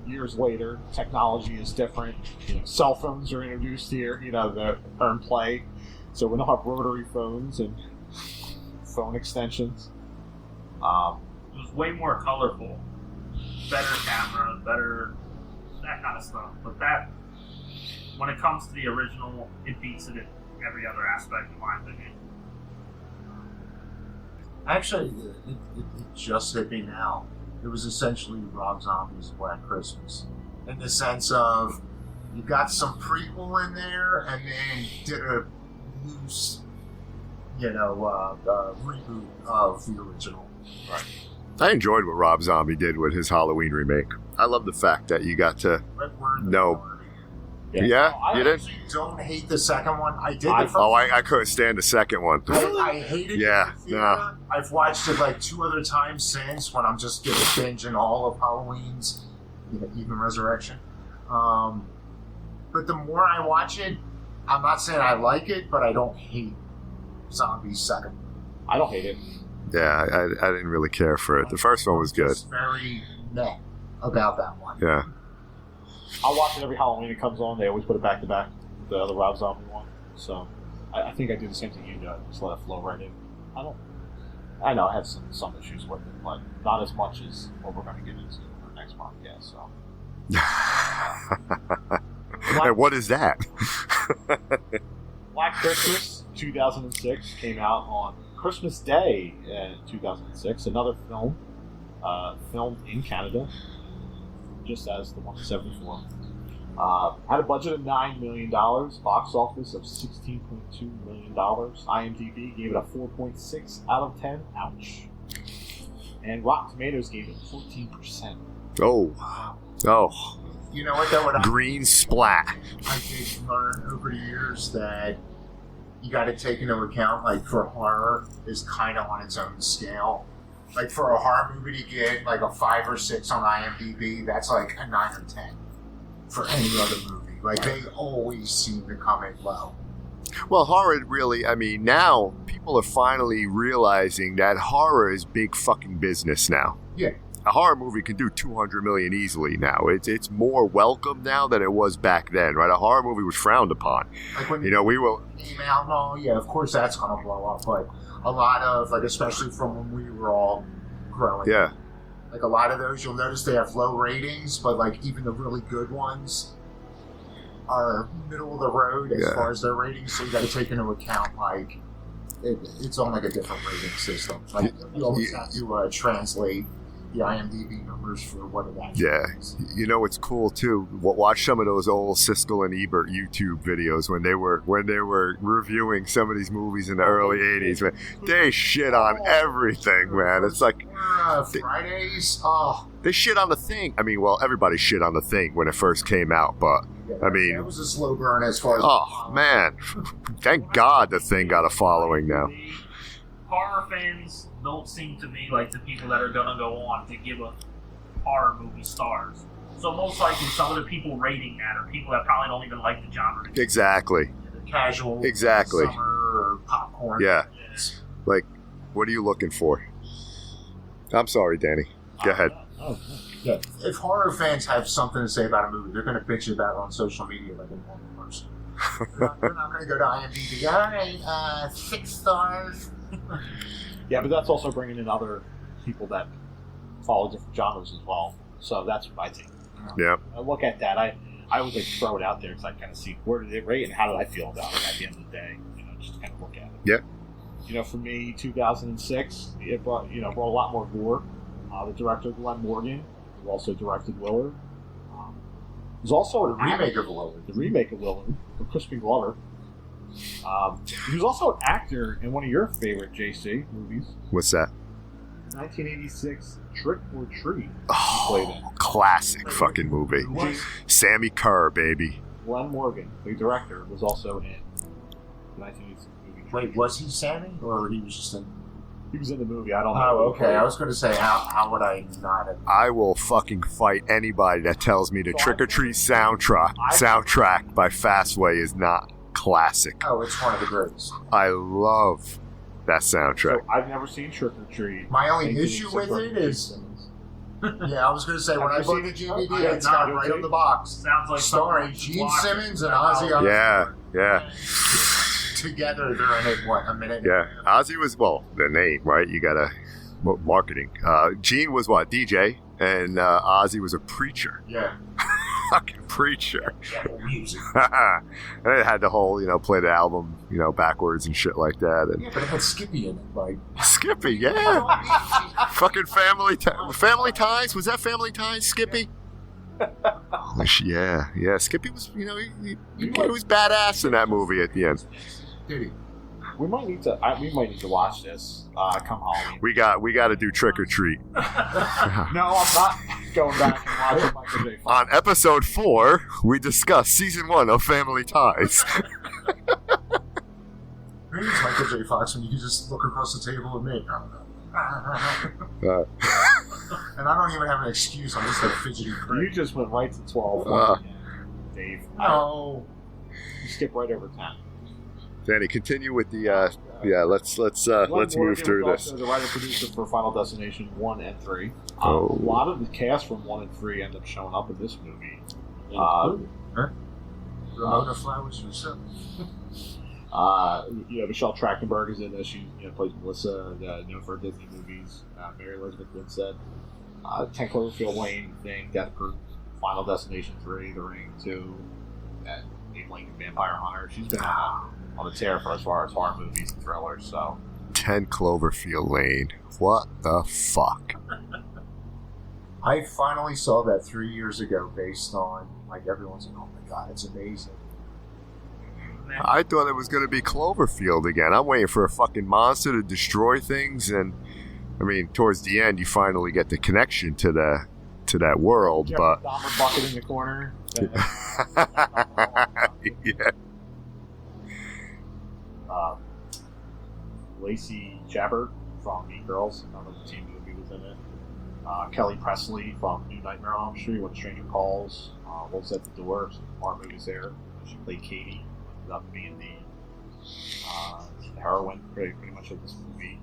years later. Technology is different. You know, cell phones are introduced here. You know, they're in play, so we don't have rotary phones and phone extensions. It was way more colorful, better camera, better that kind of stuff. But that, when it comes to the original, it beats it in every other aspect, in my opinion. Actually, it just hit me now. It was essentially Rob Zombie's Black Christmas, in the sense of you got some prequel in there, and then did a loose, reboot of the original. Right. I enjoyed what Rob Zombie did with his Halloween remake. I love the fact that you got to know. Yeah, I you did? actually don't hate the second one. I did the first one. I couldn't stand the second one. I hated Yeah, it in the theater. I've watched it like 2 other times since, when I'm just binging all of Halloween's, even Resurrection. But the more I watch it, I'm not saying I like it, but I don't hate Zombie's second. I don't hate it. Yeah, I didn't really care for it. The first one was good. It's very meh about that one. Yeah. I'll watch it every Halloween it comes on. They always put it back to back with the other Rob Zombie one. So I think I do the same thing you do. I just let it flow right in. I know I have some issues with it, but not as much as what we're going to get into in our next podcast. So. And what is that? Black Christmas 2006 came out on Christmas Day in 2006. Another film filmed in Canada, just as the one in 74. Had a budget of $9 million, box office of $16.2 million. IMDb gave it a 4.6 out of 10. Ouch. And Rotten Tomatoes gave it 14%. Oh. You know what, though? Green splat. I did learn over the years that you got to take into account, like, for horror is kind of on its own scale. Like, for a horror movie to get like a 5 or 6 on IMDb, that's like a 9 or 10 for any other movie. Like, they always seem to come in low. Well, horror really, now people are finally realizing that horror is big fucking business now. Yeah. A horror movie can do $200 million easily now. It's more welcome now than it was back then, right? A horror movie was frowned upon. Like when we will came out, no, yeah, of course that's gonna blow up, but a lot of, like, especially from when we were all growing. Yeah. Like, a lot of those, you'll notice they have low ratings, but, like, even the really good ones are middle of the road as far as their ratings, so you got to take into account, like, it's on, like, a different rating system. Like, you always have to translate the IMDb numbers for what it actually is. You know, it's cool too. Watch some of those old Siskel and Ebert YouTube videos when they were reviewing some of these movies in the early '80s. Man, they shit on everything, man. It's like Fridays. They shit on The Thing. Everybody shit on The Thing when it first came out, but it was a slow burn as far as. Oh man, thank God The Thing got a following now. Horror fans don't seem to me like the people that are going to go on to give a horror movie stars. So most likely some of the people rating that are people that probably don't even like the genre. Exactly. The casual. Exactly. Summer or popcorn. Yeah. Like, what are you looking for? I'm sorry, Danny. Go ahead. Yeah. If horror fans have something to say about a movie, they're going to bitch about it on social media like a normal person. They're not going to go to IMDb. All right, 6 stars. Yeah, but that's also bringing in other people that follow different genres as well. So that's what I think. Yeah. I look at that. I always like throw it out there because I kind of see where did it rate and how did I feel about it at the end of the day. Just to kind of look at it. Yeah. For me, 2006, it brought a lot more gore. The director Glenn Morgan, who also directed Willard, was also a remake of Willard. The remake of Willard with Crispin Glover. He was also an actor in one of your favorite JC movies. What's that? 1986 Trick or Treat. Oh, classic fucking movie. Sammy Kerr, baby. Glenn Morgan, the director, was also in the 1986 movie. Wait, was he Sammy, or he was just in? He was in the movie. I don't know. Oh, okay. I was going to say, how would I not have? I will fucking fight anybody that tells me the Trick or Treat soundtrack by Fastway is not classic. Oh, it's one of the greatest. I love that soundtrack. So I've never seen Trick or Treat. My only issue with it is, I was going to say, when I bought the DVD, it's got right on the box. Sounds like starring Gene Simmons and Ozzy Osbourne. Yeah. Together, they're in it, a minute? Yeah. Ozzy was, the name, right? You gotta, marketing. Gene was DJ, and Ozzy was a preacher. Yeah. fucking preacher. Devil music. And it had the whole, play the album, backwards and shit like that. And Yeah, but it had Skippy in it. Like, Skippy, yeah. Fucking Family Ties. Was that Family Ties, Skippy? Yeah. Skippy was, he was badass in that movie at the end. did he? We might need to watch this come Halloween. We got to do Trick or Treat. No, I'm not going back and watching Michael J. Fox. On episode 4, we discuss season 1 of Family Ties. Maybe it's Michael J. Fox when you can just look across the table at me. I don't know. And I don't even have an excuse. I'm just a fidgety prick. You just went right to 12. Dave. No. You skip right over 10. Danny, continue with the let's move through this. The writer-producer for Final Destination 1 and 3. A Oh. lot of the cast from 1 and 3 end up showing up in this movie. Ramona Flowers herself. Michelle Trachtenberg is in this. She plays Melissa, known for Disney movies. Mary Elizabeth Winstead. 10 Cloverfield Lane thing, Death Proof, Final Destination 3, The Ring 2, and Abe Lincoln Vampire Hunter. She's been on the tear for as far as horror movies and thrillers. So 10 Cloverfield Lane. What the fuck? I finally saw that 3 years ago based on, everyone's like, oh my god, it's amazing. I thought it was going to be Cloverfield again. I'm waiting for a fucking monster to destroy things, and towards the end, you finally get the connection to that world. But Dahmer bucket in the corner. yeah. Lacey Chabert from Mean Girls, another teen movie was in it. Kelly Presley from New Nightmare on Elm Street, When a Stranger Calls, Wolves at the Door, some horror movies there. She played Katie, ended up being the heroine pretty much of this movie.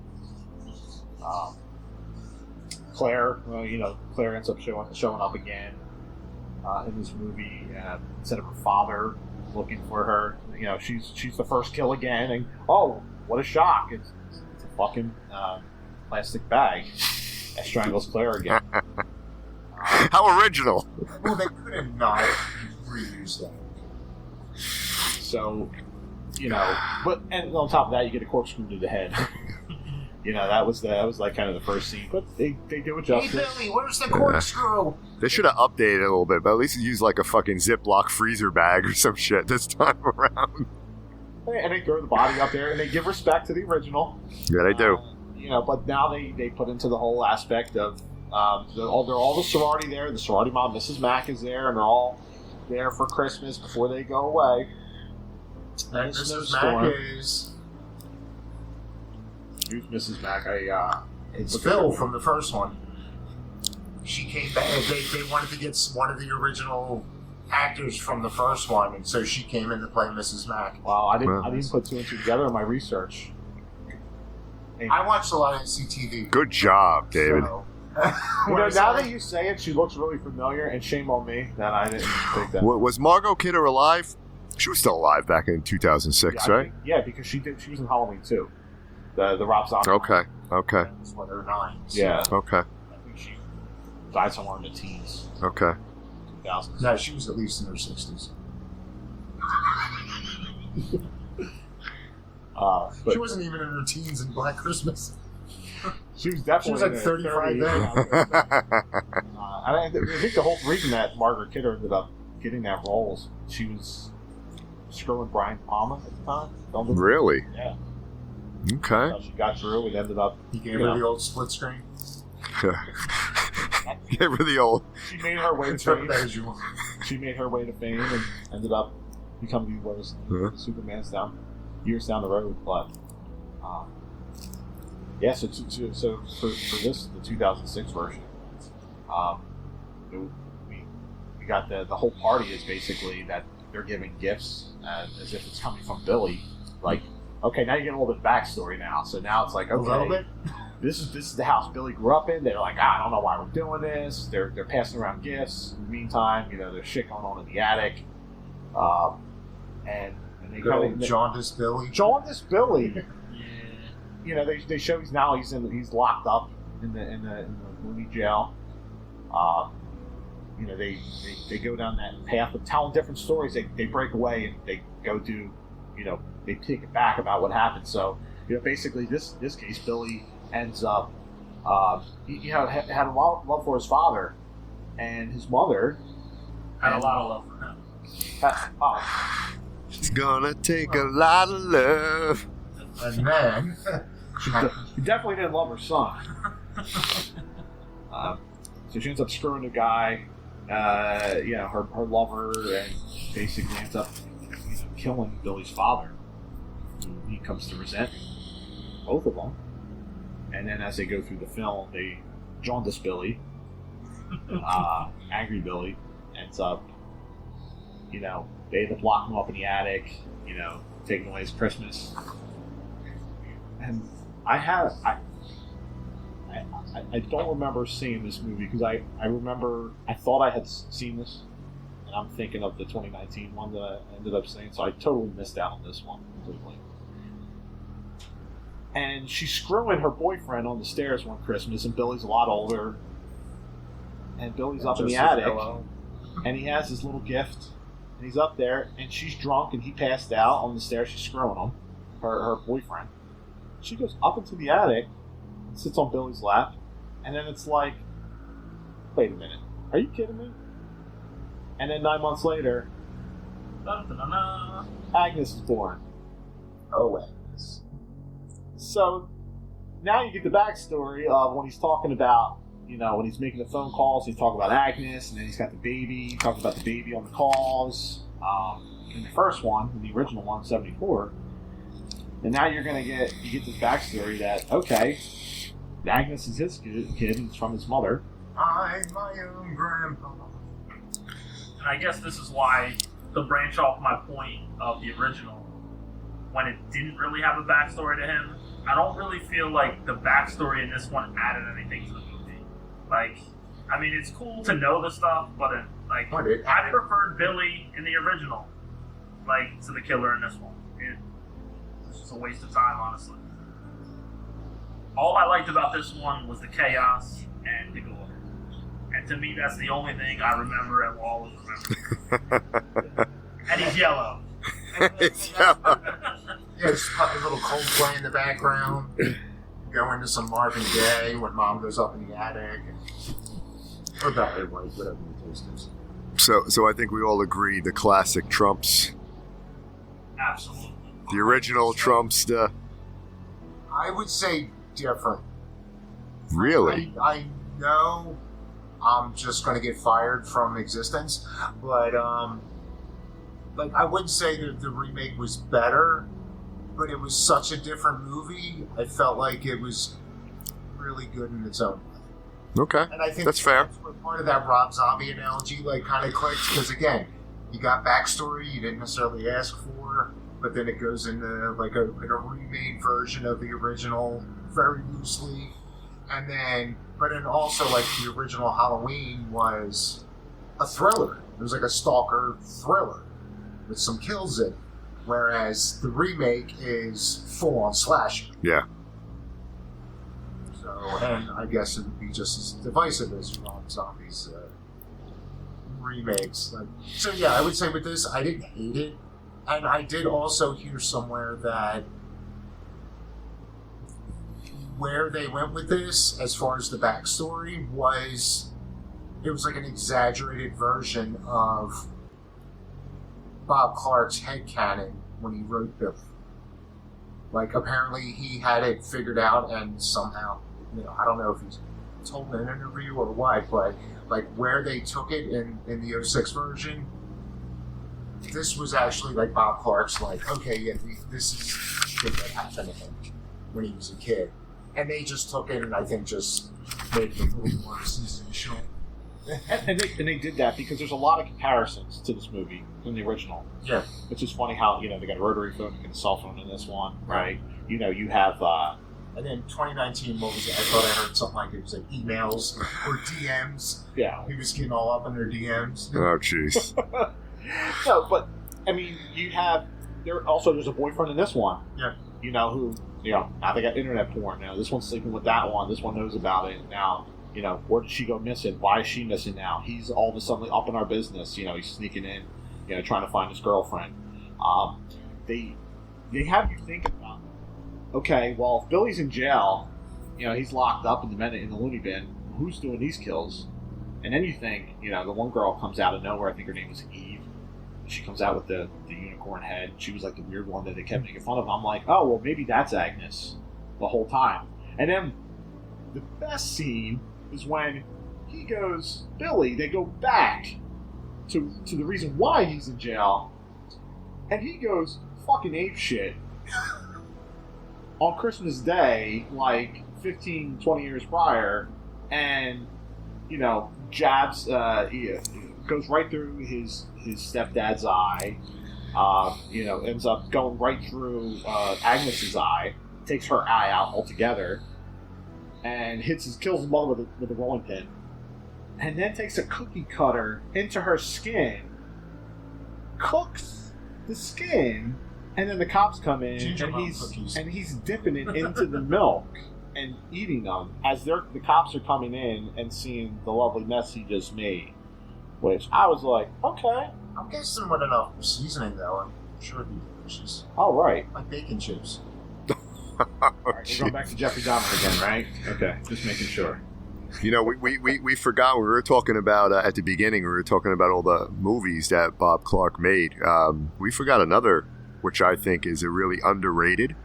Claire, Claire ends up showing up again in this movie instead of her father looking for her. She's the first kill again, and oh, what a shock! It's a fucking plastic bag that strangles Claire again. How original! Well, they could have not reused that. So, and on top of that, you get a corkscrew to the head. That was kind of the first scene, but they do it justice. Hey Billy, where's the corkscrew? They should have updated it a little bit, but at least use like a fucking Ziploc freezer bag or some shit this time around. And they throw the body up there, and they give respect to the original. Yeah, they do. But now they put into the whole aspect of they're all the sorority there. The sorority mom, Mrs. Mack, is there, and they're all there for Christmas before they go away. And Mrs. Mack is... Who's Mrs. Mack? It's Phil from the first one. She came back. They wanted to get one of the original actors from the first one, and so she came in to play Mrs. Mack. Wow, I didn't put 2 and 2 together in my research. I watched a lot of CTV. Good job, David. So, now that you say it, she looks really familiar, and shame on me that I didn't pick that. Was Margot Kidder alive? She was still alive back in 2006, right? Because she was in Halloween too. The Rob Zombie. Okay. That's what her 9s. Yeah. Okay. I think she died somewhere in the teens. Okay. 2000s. No, she was at least in her 60s. She wasn't even in her teens in Black Christmas. She was definitely like 35 then. I think the whole reason that Margaret Kidder ended up getting that role was she was screwing Brian Palmer at the time. Really? Yeah. Okay. So she got through and ended up... He gave her the old split screen. Gave her the old... She made her way to Interpret fame. that as you want. She made her way to fame and ended up becoming one of the Supermans years down the road. But so for this, the 2006 version, we got the whole party is basically that they're giving gifts as if it's coming from Billy. Like, okay, now you get a little bit of backstory now. So now it's like, okay, A little bit? this is the house Billy grew up in. They're like, I don't know why we're doing this. They're passing around gifts. In the meantime, there's shit going on in the attic. And they Good old kind of Jaundice Billy. Jaundice Billy. They show he's locked up in the Mooney jail. they go down that path of telling different stories. They break away and they go do, they take it back about what happened. So, basically this case, Billy ends up, he had a lot of love for his father, and his mother had a lot of love for him. It's gonna take a lot of love. And then he definitely didn't love her son. So she ends up screwing the guy, her lover, and basically ends up killing Billy's father. He comes to resent both of them. And then as they go through the film, they jaundice Billy. Angry Billy ends up, they end up locking him up in the attic, taking away his Christmas. And I don't remember seeing this movie because I thought I had seen this, and I'm thinking of the 2019 one that I ended up seeing, so I totally missed out on this one completely. And she's screwing her boyfriend on the stairs one Christmas, and Billy's a lot older, and Billy's up in the attic, and he has his little gift, and he's up there, and she's drunk, and he passed out on the stairs. She's screwing him, her boyfriend. She goes up into the attic, sits on Billy's lap, and then it's like, wait a minute, are you kidding me? And then 9 months later, Agnes is born. Oh, Agnes. So now you get the backstory of when he's talking about, when he's making the phone calls, he's talking about Agnes, and then he's got the baby. He talks about the baby on the calls. In the first one, in the original one, 74. And now you get this backstory that, okay, Agnes is his kid, and it's from his mother. I'm my own grandpa. And I guess this is why, to branch off my point of the original, when it didn't really have a backstory to him, I don't really feel like the backstory in this one added anything to the movie. Like, I mean, it's cool to know the stuff, but I preferred Billy in the original, to the killer in this one. It's just a waste of time, honestly. All I liked about this one was the chaos and the gore. And to me, that's the only thing I remember and will always remember. And he's yellow. Yeah, just put a little Coldplay in the background. Go into some Marvin Gaye when Mom goes up in the attic. Or Barry White, whatever the taste is. So I think we all agree the classic trumps. Absolutely. The original trumps the... I would say different. Really? I know I'm just going to get fired from existence, but I wouldn't say that the remake was better, but it was such a different movie. I felt like it was really good in its own way. Okay, and I think that's fair. That's where part of that Rob Zombie analogy kind of clicks, because again, you got backstory you didn't necessarily ask for, but then it goes into a remade version of the original very loosely, and then also the original Halloween was a thriller. It was like a stalker thriller with some kills in it, whereas the remake is full on slasher. Yeah. So, and I guess it would be just as divisive as Rob Zombie's remakes. So yeah, I would say with this, I didn't hate it. And I did also hear somewhere that where they went with this, as far as the backstory, was it was like an exaggerated version of Bob Clark's headcanon when he wrote Billy. Apparently he had it figured out, and somehow, I don't know if he's told in an interview or what, but where they took it in the 06 version, this was actually Bob Clark's okay, yeah, this is shit that happened to him when he was a kid. And they just took it and I think just made it a little more sensational. And they did that because there's a lot of comparisons to this movie from the original. Yeah. It's just funny how, they got a rotary phone and a cell phone in this one, right? You have... and then 2019, what was it? I thought I heard something it was emails or DMs. Yeah. He was getting all up in their DMs. Oh, jeez. No, but, I mean, there's a boyfriend in this one. Yeah. Who, now they got internet porn. Now this one's sleeping with that one. This one knows about it. Now, where did she go missing? Why is she missing now? He's all of a sudden up in our business. He's sneaking in, trying to find his girlfriend. They have you think about, okay, well, if Billy's in jail, he's locked up in the loony bin. Who's doing these kills? And then you think, the one girl comes out of nowhere. I think her name was Eve. She comes out with the unicorn head. She was like the weird one that they kept making fun of. I'm like, oh, well, maybe that's Agnes the whole time. And then the best scene is when he goes, Billy, they go back to the reason why he's in jail, and he goes fucking ape shit on Christmas Day, like 15, 20 years prior, and, jabs, goes right through his stepdad's eye, ends up going right through Agnes's eye, takes her eye out altogether, and kills his mother with a rolling pin, and then takes a cookie cutter into her skin, cooks the skin, and then the cops come in, and he's dipping it into the milk and eating them as the cops are coming in and seeing the lovely mess he just made. Which I was like, okay. I'm guessing with enough seasoning, though, I'm sure it'd be delicious. All right. Like bacon chips. All right, we're going back to Jeffrey Dahmer again, right? Okay, just making sure. We forgot, we were talking about, at the beginning, we were talking about all the movies that Bob Clark made. We forgot another, which I think is a really underrated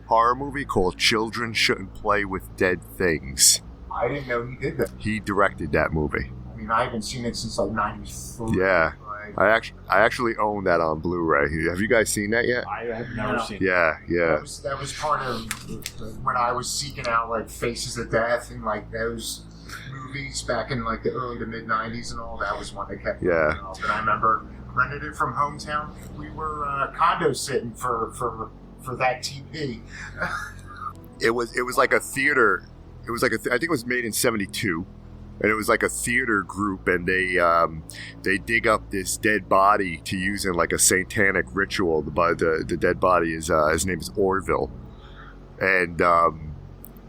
horror movie called Children Shouldn't Play with Dead Things. I didn't know he did that. He directed that movie. I mean, I haven't seen it since like 93. Yeah. I actually own that on Blu-ray. Have you guys seen that yet? I have never seen it. Yeah. That was part of when I was seeking out like Faces of Death and like those movies back in like the early to mid 90s and all. That was one that kept coming up. And I remember rented it from Hometown. We were condo sitting for that TV. It was like a theater. It was like I think it was made in '72. And it was like a theater group, and they dig up this dead body to use in like a satanic ritual. The dead body is his name is Orville, and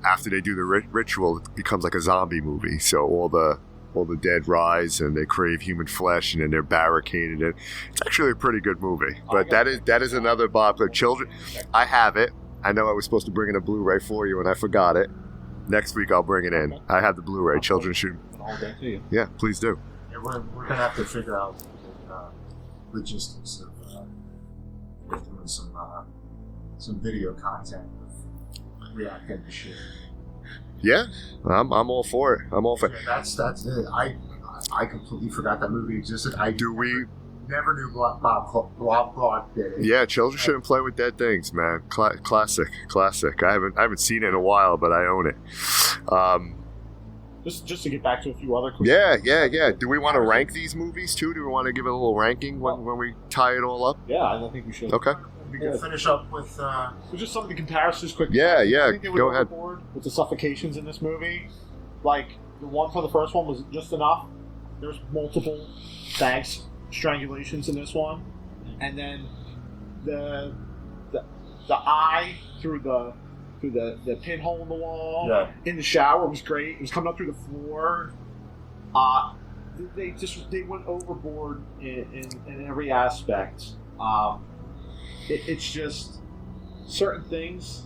after they do the ritual, it becomes like a zombie movie. So all the dead rise, and they crave human flesh, and then they're barricaded. And it's actually a pretty good movie. But that is another Bob Clark. Children, I have it. I know I was supposed to bring in a Blu-ray for you, and I forgot it. Next week I'll bring it in. Okay. I have the Blu-ray. Children should. All day to you. Yeah, please do. Yeah, we're gonna have to figure out logistics of doing some video content of reacting to shit. Yeah, I'm all for it. I'm all for it. Yeah, that's it. I completely forgot that movie existed. Never knew Bob Clark did it. Yeah, Children Shouldn't Play with Dead Things, man. Classic. I haven't seen it in a while, but I own it. Just to get back to a few other quick. Yeah. Do we want to rank these movies too? Do we want to give it a little ranking when we tie it all up? Yeah, I think we should. Okay. We can finish up with so just some of the comparisons quickly. Yeah. I think they Go ahead. With the suffocations in this movie, like the one for the first one was just enough. There's multiple strangulations in this one, and then the eye through the pinhole in the wall in the shower was great. It was coming up through the floor. They went overboard in every aspect. It's just certain things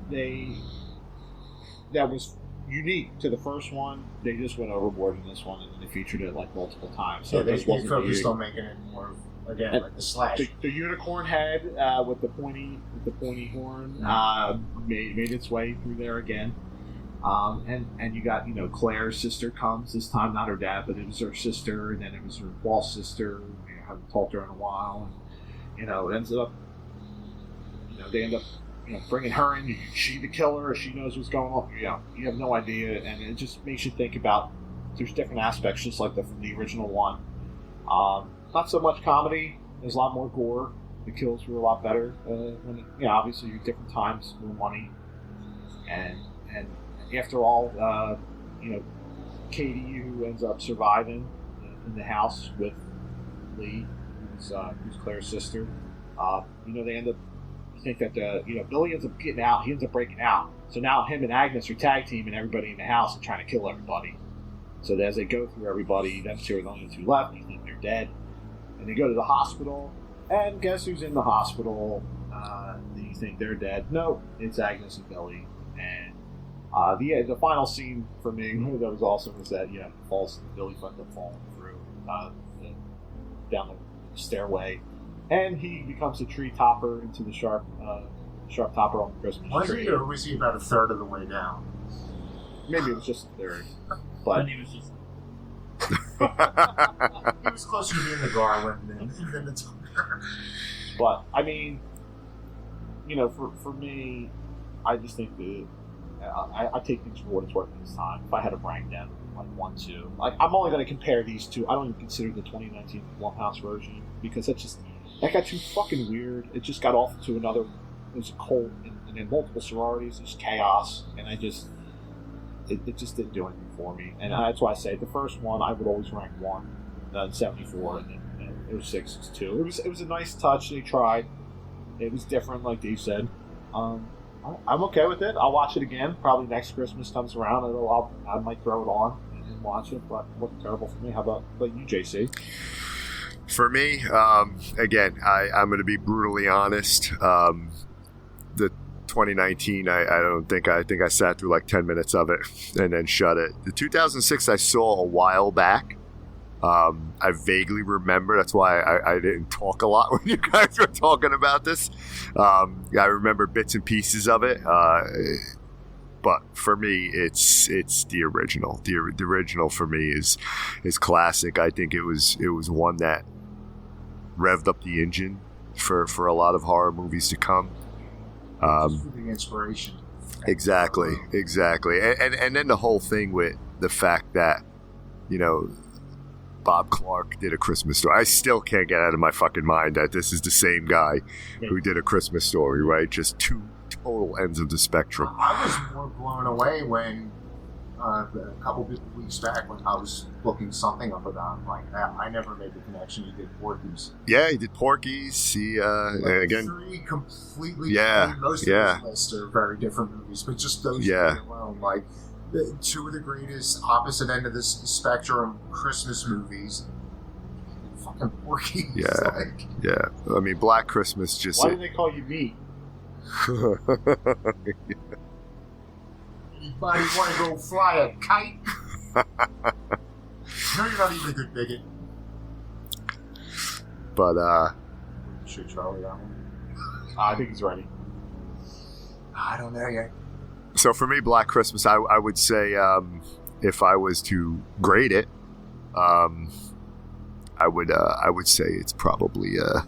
that was unique to the first one. They just went overboard in this one, and they featured it like multiple times. So they focused on making it more again like the slash. The unicorn head with the pointy horn made its way through there again. And you got Claire's sister comes this time, not her dad, but it was her sister, and then it was her boss sister. Haven't talked to her in a while, and it ends up they end up bringing her in. Is she the killer? She knows what's going on. You have no idea, and it just makes you think about there's different aspects, just like the original one. Not so much comedy. There's a lot more gore. The kills were a lot better. Obviously, different times, more money, and after all, Katie, who ends up surviving in the house with Lee, who's Claire's sister. They end up. You think that Billy ends up getting out. He ends up breaking out. So now him and Agnes are tag team, and everybody in the house are trying to kill everybody. So as they go through everybody, them two are the only two left. You think they're dead, and they go to the hospital. And guess who's in the hospital? You think they're dead? No, it's Agnes and Billy. And the final scene for me that was awesome was that Billy ends up falling through down the stairway, and he becomes a tree topper into the sharp topper on the Christmas Was tree. he, or was he about a third of the way down? Maybe it was just a third, but he was just. He was closer to being the Garland than the topper. But I mean, for me, I just think that I take things for what it's worth this time. If I had to rank them, like 1, 2, I'm only going to compare these two. I don't even consider the 2019 Blumhouse version because that got too fucking weird. It just got off to another. It was a cult and then multiple sororities, just chaos, and it just didn't do anything for me. And that's why I say the first one I would always rank 1, 74, and then 06 is 2. It was a nice touch. They tried. It was different, like Dave said. I'm okay with it. I'll watch it again. Probably next Christmas comes around. I might throw it on and watch it, but it wasn't terrible for me. How about you, JC? For me, again, I'm going to be brutally honest. The 2019, I think I sat through like 10 minutes of it and then shut it. The 2006 I saw a while back. I vaguely remember. That's why I didn't talk a lot when you guys were talking about this. I remember bits and pieces of it. But for me, it's the original. The original for me is classic. I think it was one that revved up the engine for a lot of horror movies to come. Just for the inspiration. Exactly. And then the whole thing with the fact that, Bob Clark did A Christmas Story. I still can't get out of my fucking mind that this is the same guy who did A Christmas Story, right? Just two total ends of the spectrum. I was more blown away when a couple weeks back when I was looking something up about him like that. I never made the connection. He did Porky's. Yeah, he did Porky's. He again 3 completely. Most of his lists are very different movies, but just those 3 alone, like. 2 of the greatest opposite end of this spectrum Christmas movies. Fucking Porky. Yeah. I mean, Black Christmas just. Why do they call you meat? Anybody want to go fly a kite? No, you're not even a good bigot. But Should Charlie that one? I think he's ready. I don't know yet. So for me, Black Christmas, I would say if I was to grade it, I would say it's probably a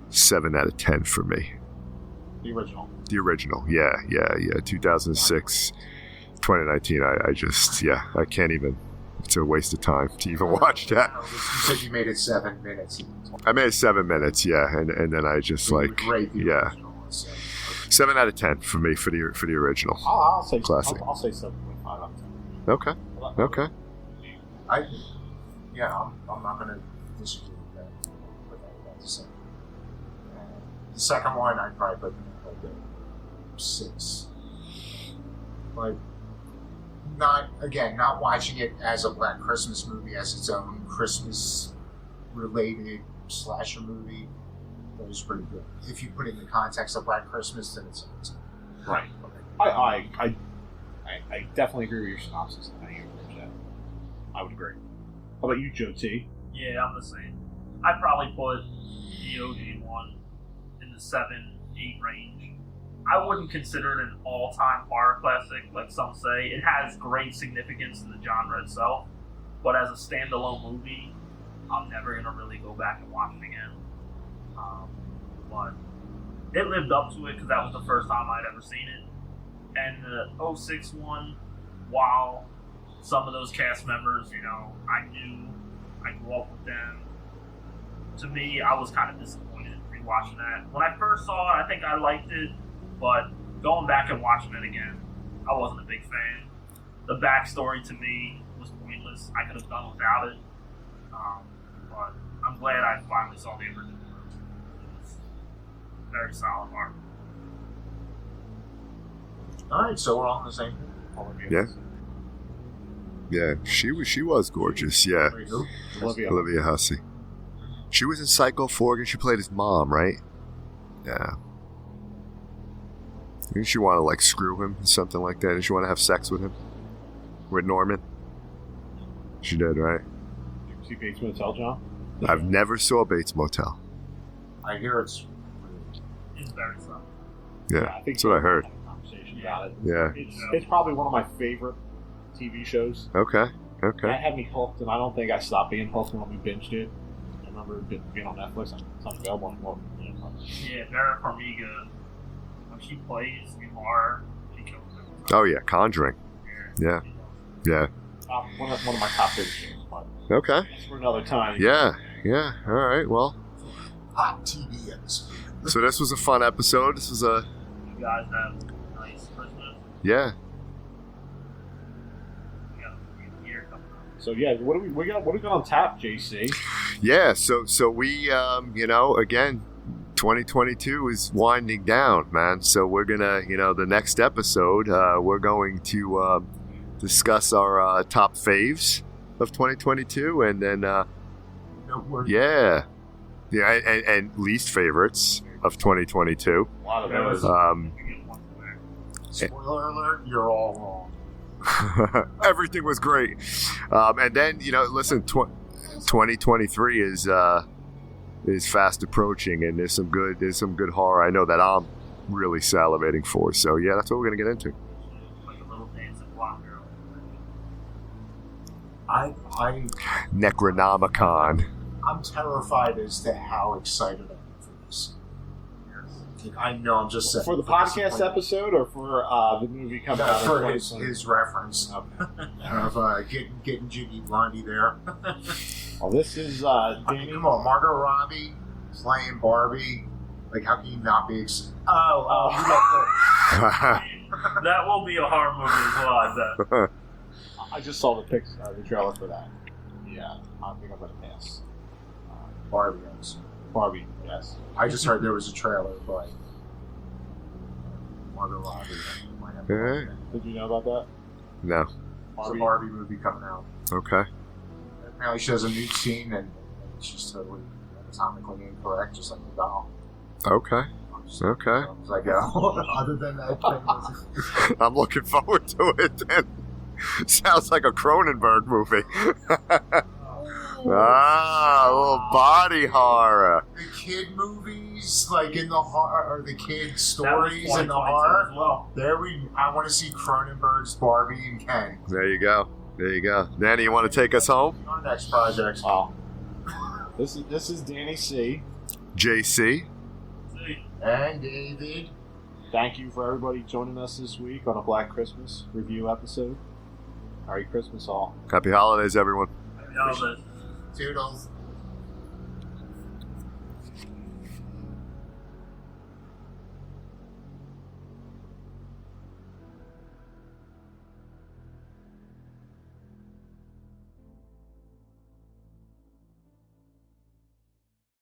7 out of 10 for me. The original. Yeah. 2006, 2019. I can't even. It's a waste of time to even watch that. You said you made it 7 minutes. I made it 7 minutes, and then I just Great, 7 out of 10 for me for the original. I'll say classic. I'll say 7.5 out of 10. Okay. I'm not going to disagree with that. That's the same. The second one, I'd probably put like a 6. Like, not watching it as a Black Christmas movie, as its own Christmas-related slasher movie. That was pretty good. If you put it in the context of Black Christmas, then it's right. Okay. I definitely agree with your synopsis. I think I would agree. How about you, Joe T? Yeah, I'm the same. I'd probably put the OG one in the 7-8 range. I wouldn't consider it an all-time horror classic, like some say. It has great significance in the genre itself, but as a standalone movie, I'm never gonna really go back and watch it again. But it lived up to it because that was the first time I'd ever seen it. And the 06 one, while some of those cast members, I knew, I grew up with them. To me, I was kind of disappointed rewatching that. When I first saw it, I think I liked it, but going back and watching it again, I wasn't a big fan. The backstory to me was pointless. I could have done without it. But I'm glad I finally saw the original. It was very solid art. All right, so we're all on the same. Yeah. Yeah, she was gorgeous. Yeah, Wait, who? Olivia Hussey. She was in Psycho 4 and she played his mom, right? Yeah. Didn't she want to like screw him or something like that? Didn't she want to have sex with him? With Norman? She did, right? Did you see Bates Motel, John? I've never saw Bates Motel. I hear it's. It's very fun. Yeah, I think that's what I heard. we had a conversation about it. Yeah. It's probably one of my favorite TV shows. Okay. That Okay. had me hooked, and I don't think I stopped being hooked when we binged it. I remember it being on Netflix. It's not available anymore. Yeah, Vera Farmiga, when she plays in horror, she kills it. Oh yeah, Conjuring. Yeah. Yeah. One of my top favorite shows, but Okay. that's for another time. Yeah. Yeah. All right. Well, Hot TV episode. so this was a fun episode. This was a You guys have a nice Christmas. yeah. We got a new year coming up. So yeah, what do we got on tap, JC? Yeah, so we again 2022 is winding down, man. So we're gonna, the next episode, we're going to discuss our top faves of 2022, and then No, we're- yeah, and least favorites of 2022. A lot of There was- those. We get one from there. Spoiler alert, you're all wrong. Everything was great, and then listen, 2023 is fast approaching, and there's some good horror. I know that I'm really salivating for. So yeah, that's what we're gonna get into. Like a little dancing block girl. I Necronomicon. I'm terrified as to how excited I am for this. I know I'm just saying. For the podcast episode, or for the movie coming out? For in his 2020? reference of getting Jiggy Blondie there. Oh, this is I mean, Danny. come on, Margot Robbie playing Barbie. Like, how can you not be excited? Oh, you got That will be a horror movie as well, I bet. I just saw the trailer for that. Yeah, I think I'm gonna pass. the Barbie. Yes. Barbie, yes. I just heard there was a trailer, but Margot Robbie might have Alright. Did you know about that? No. There's a Barbie movie coming out. Okay. Apparently, she has a nude scene, and she's totally anatomically incorrect, just like the doll. Okay. Okay. I was like, other than that, thing, I'm looking forward to it. Then. Sounds like a Cronenberg movie. A little body horror. the kid movies, like in the horror, or the kid That was stories in the 2022 horror. as well. I want to see Cronenberg's Barbie and Ken. There you go. There you go. Danny, you want to take us home? Our next project. Oh, this is Danny C. JC. See, And David. Thank you for everybody joining us this week on a Black Christmas review episode. Merry Christmas, all. Happy holidays, everyone. maybe I'll Toodles.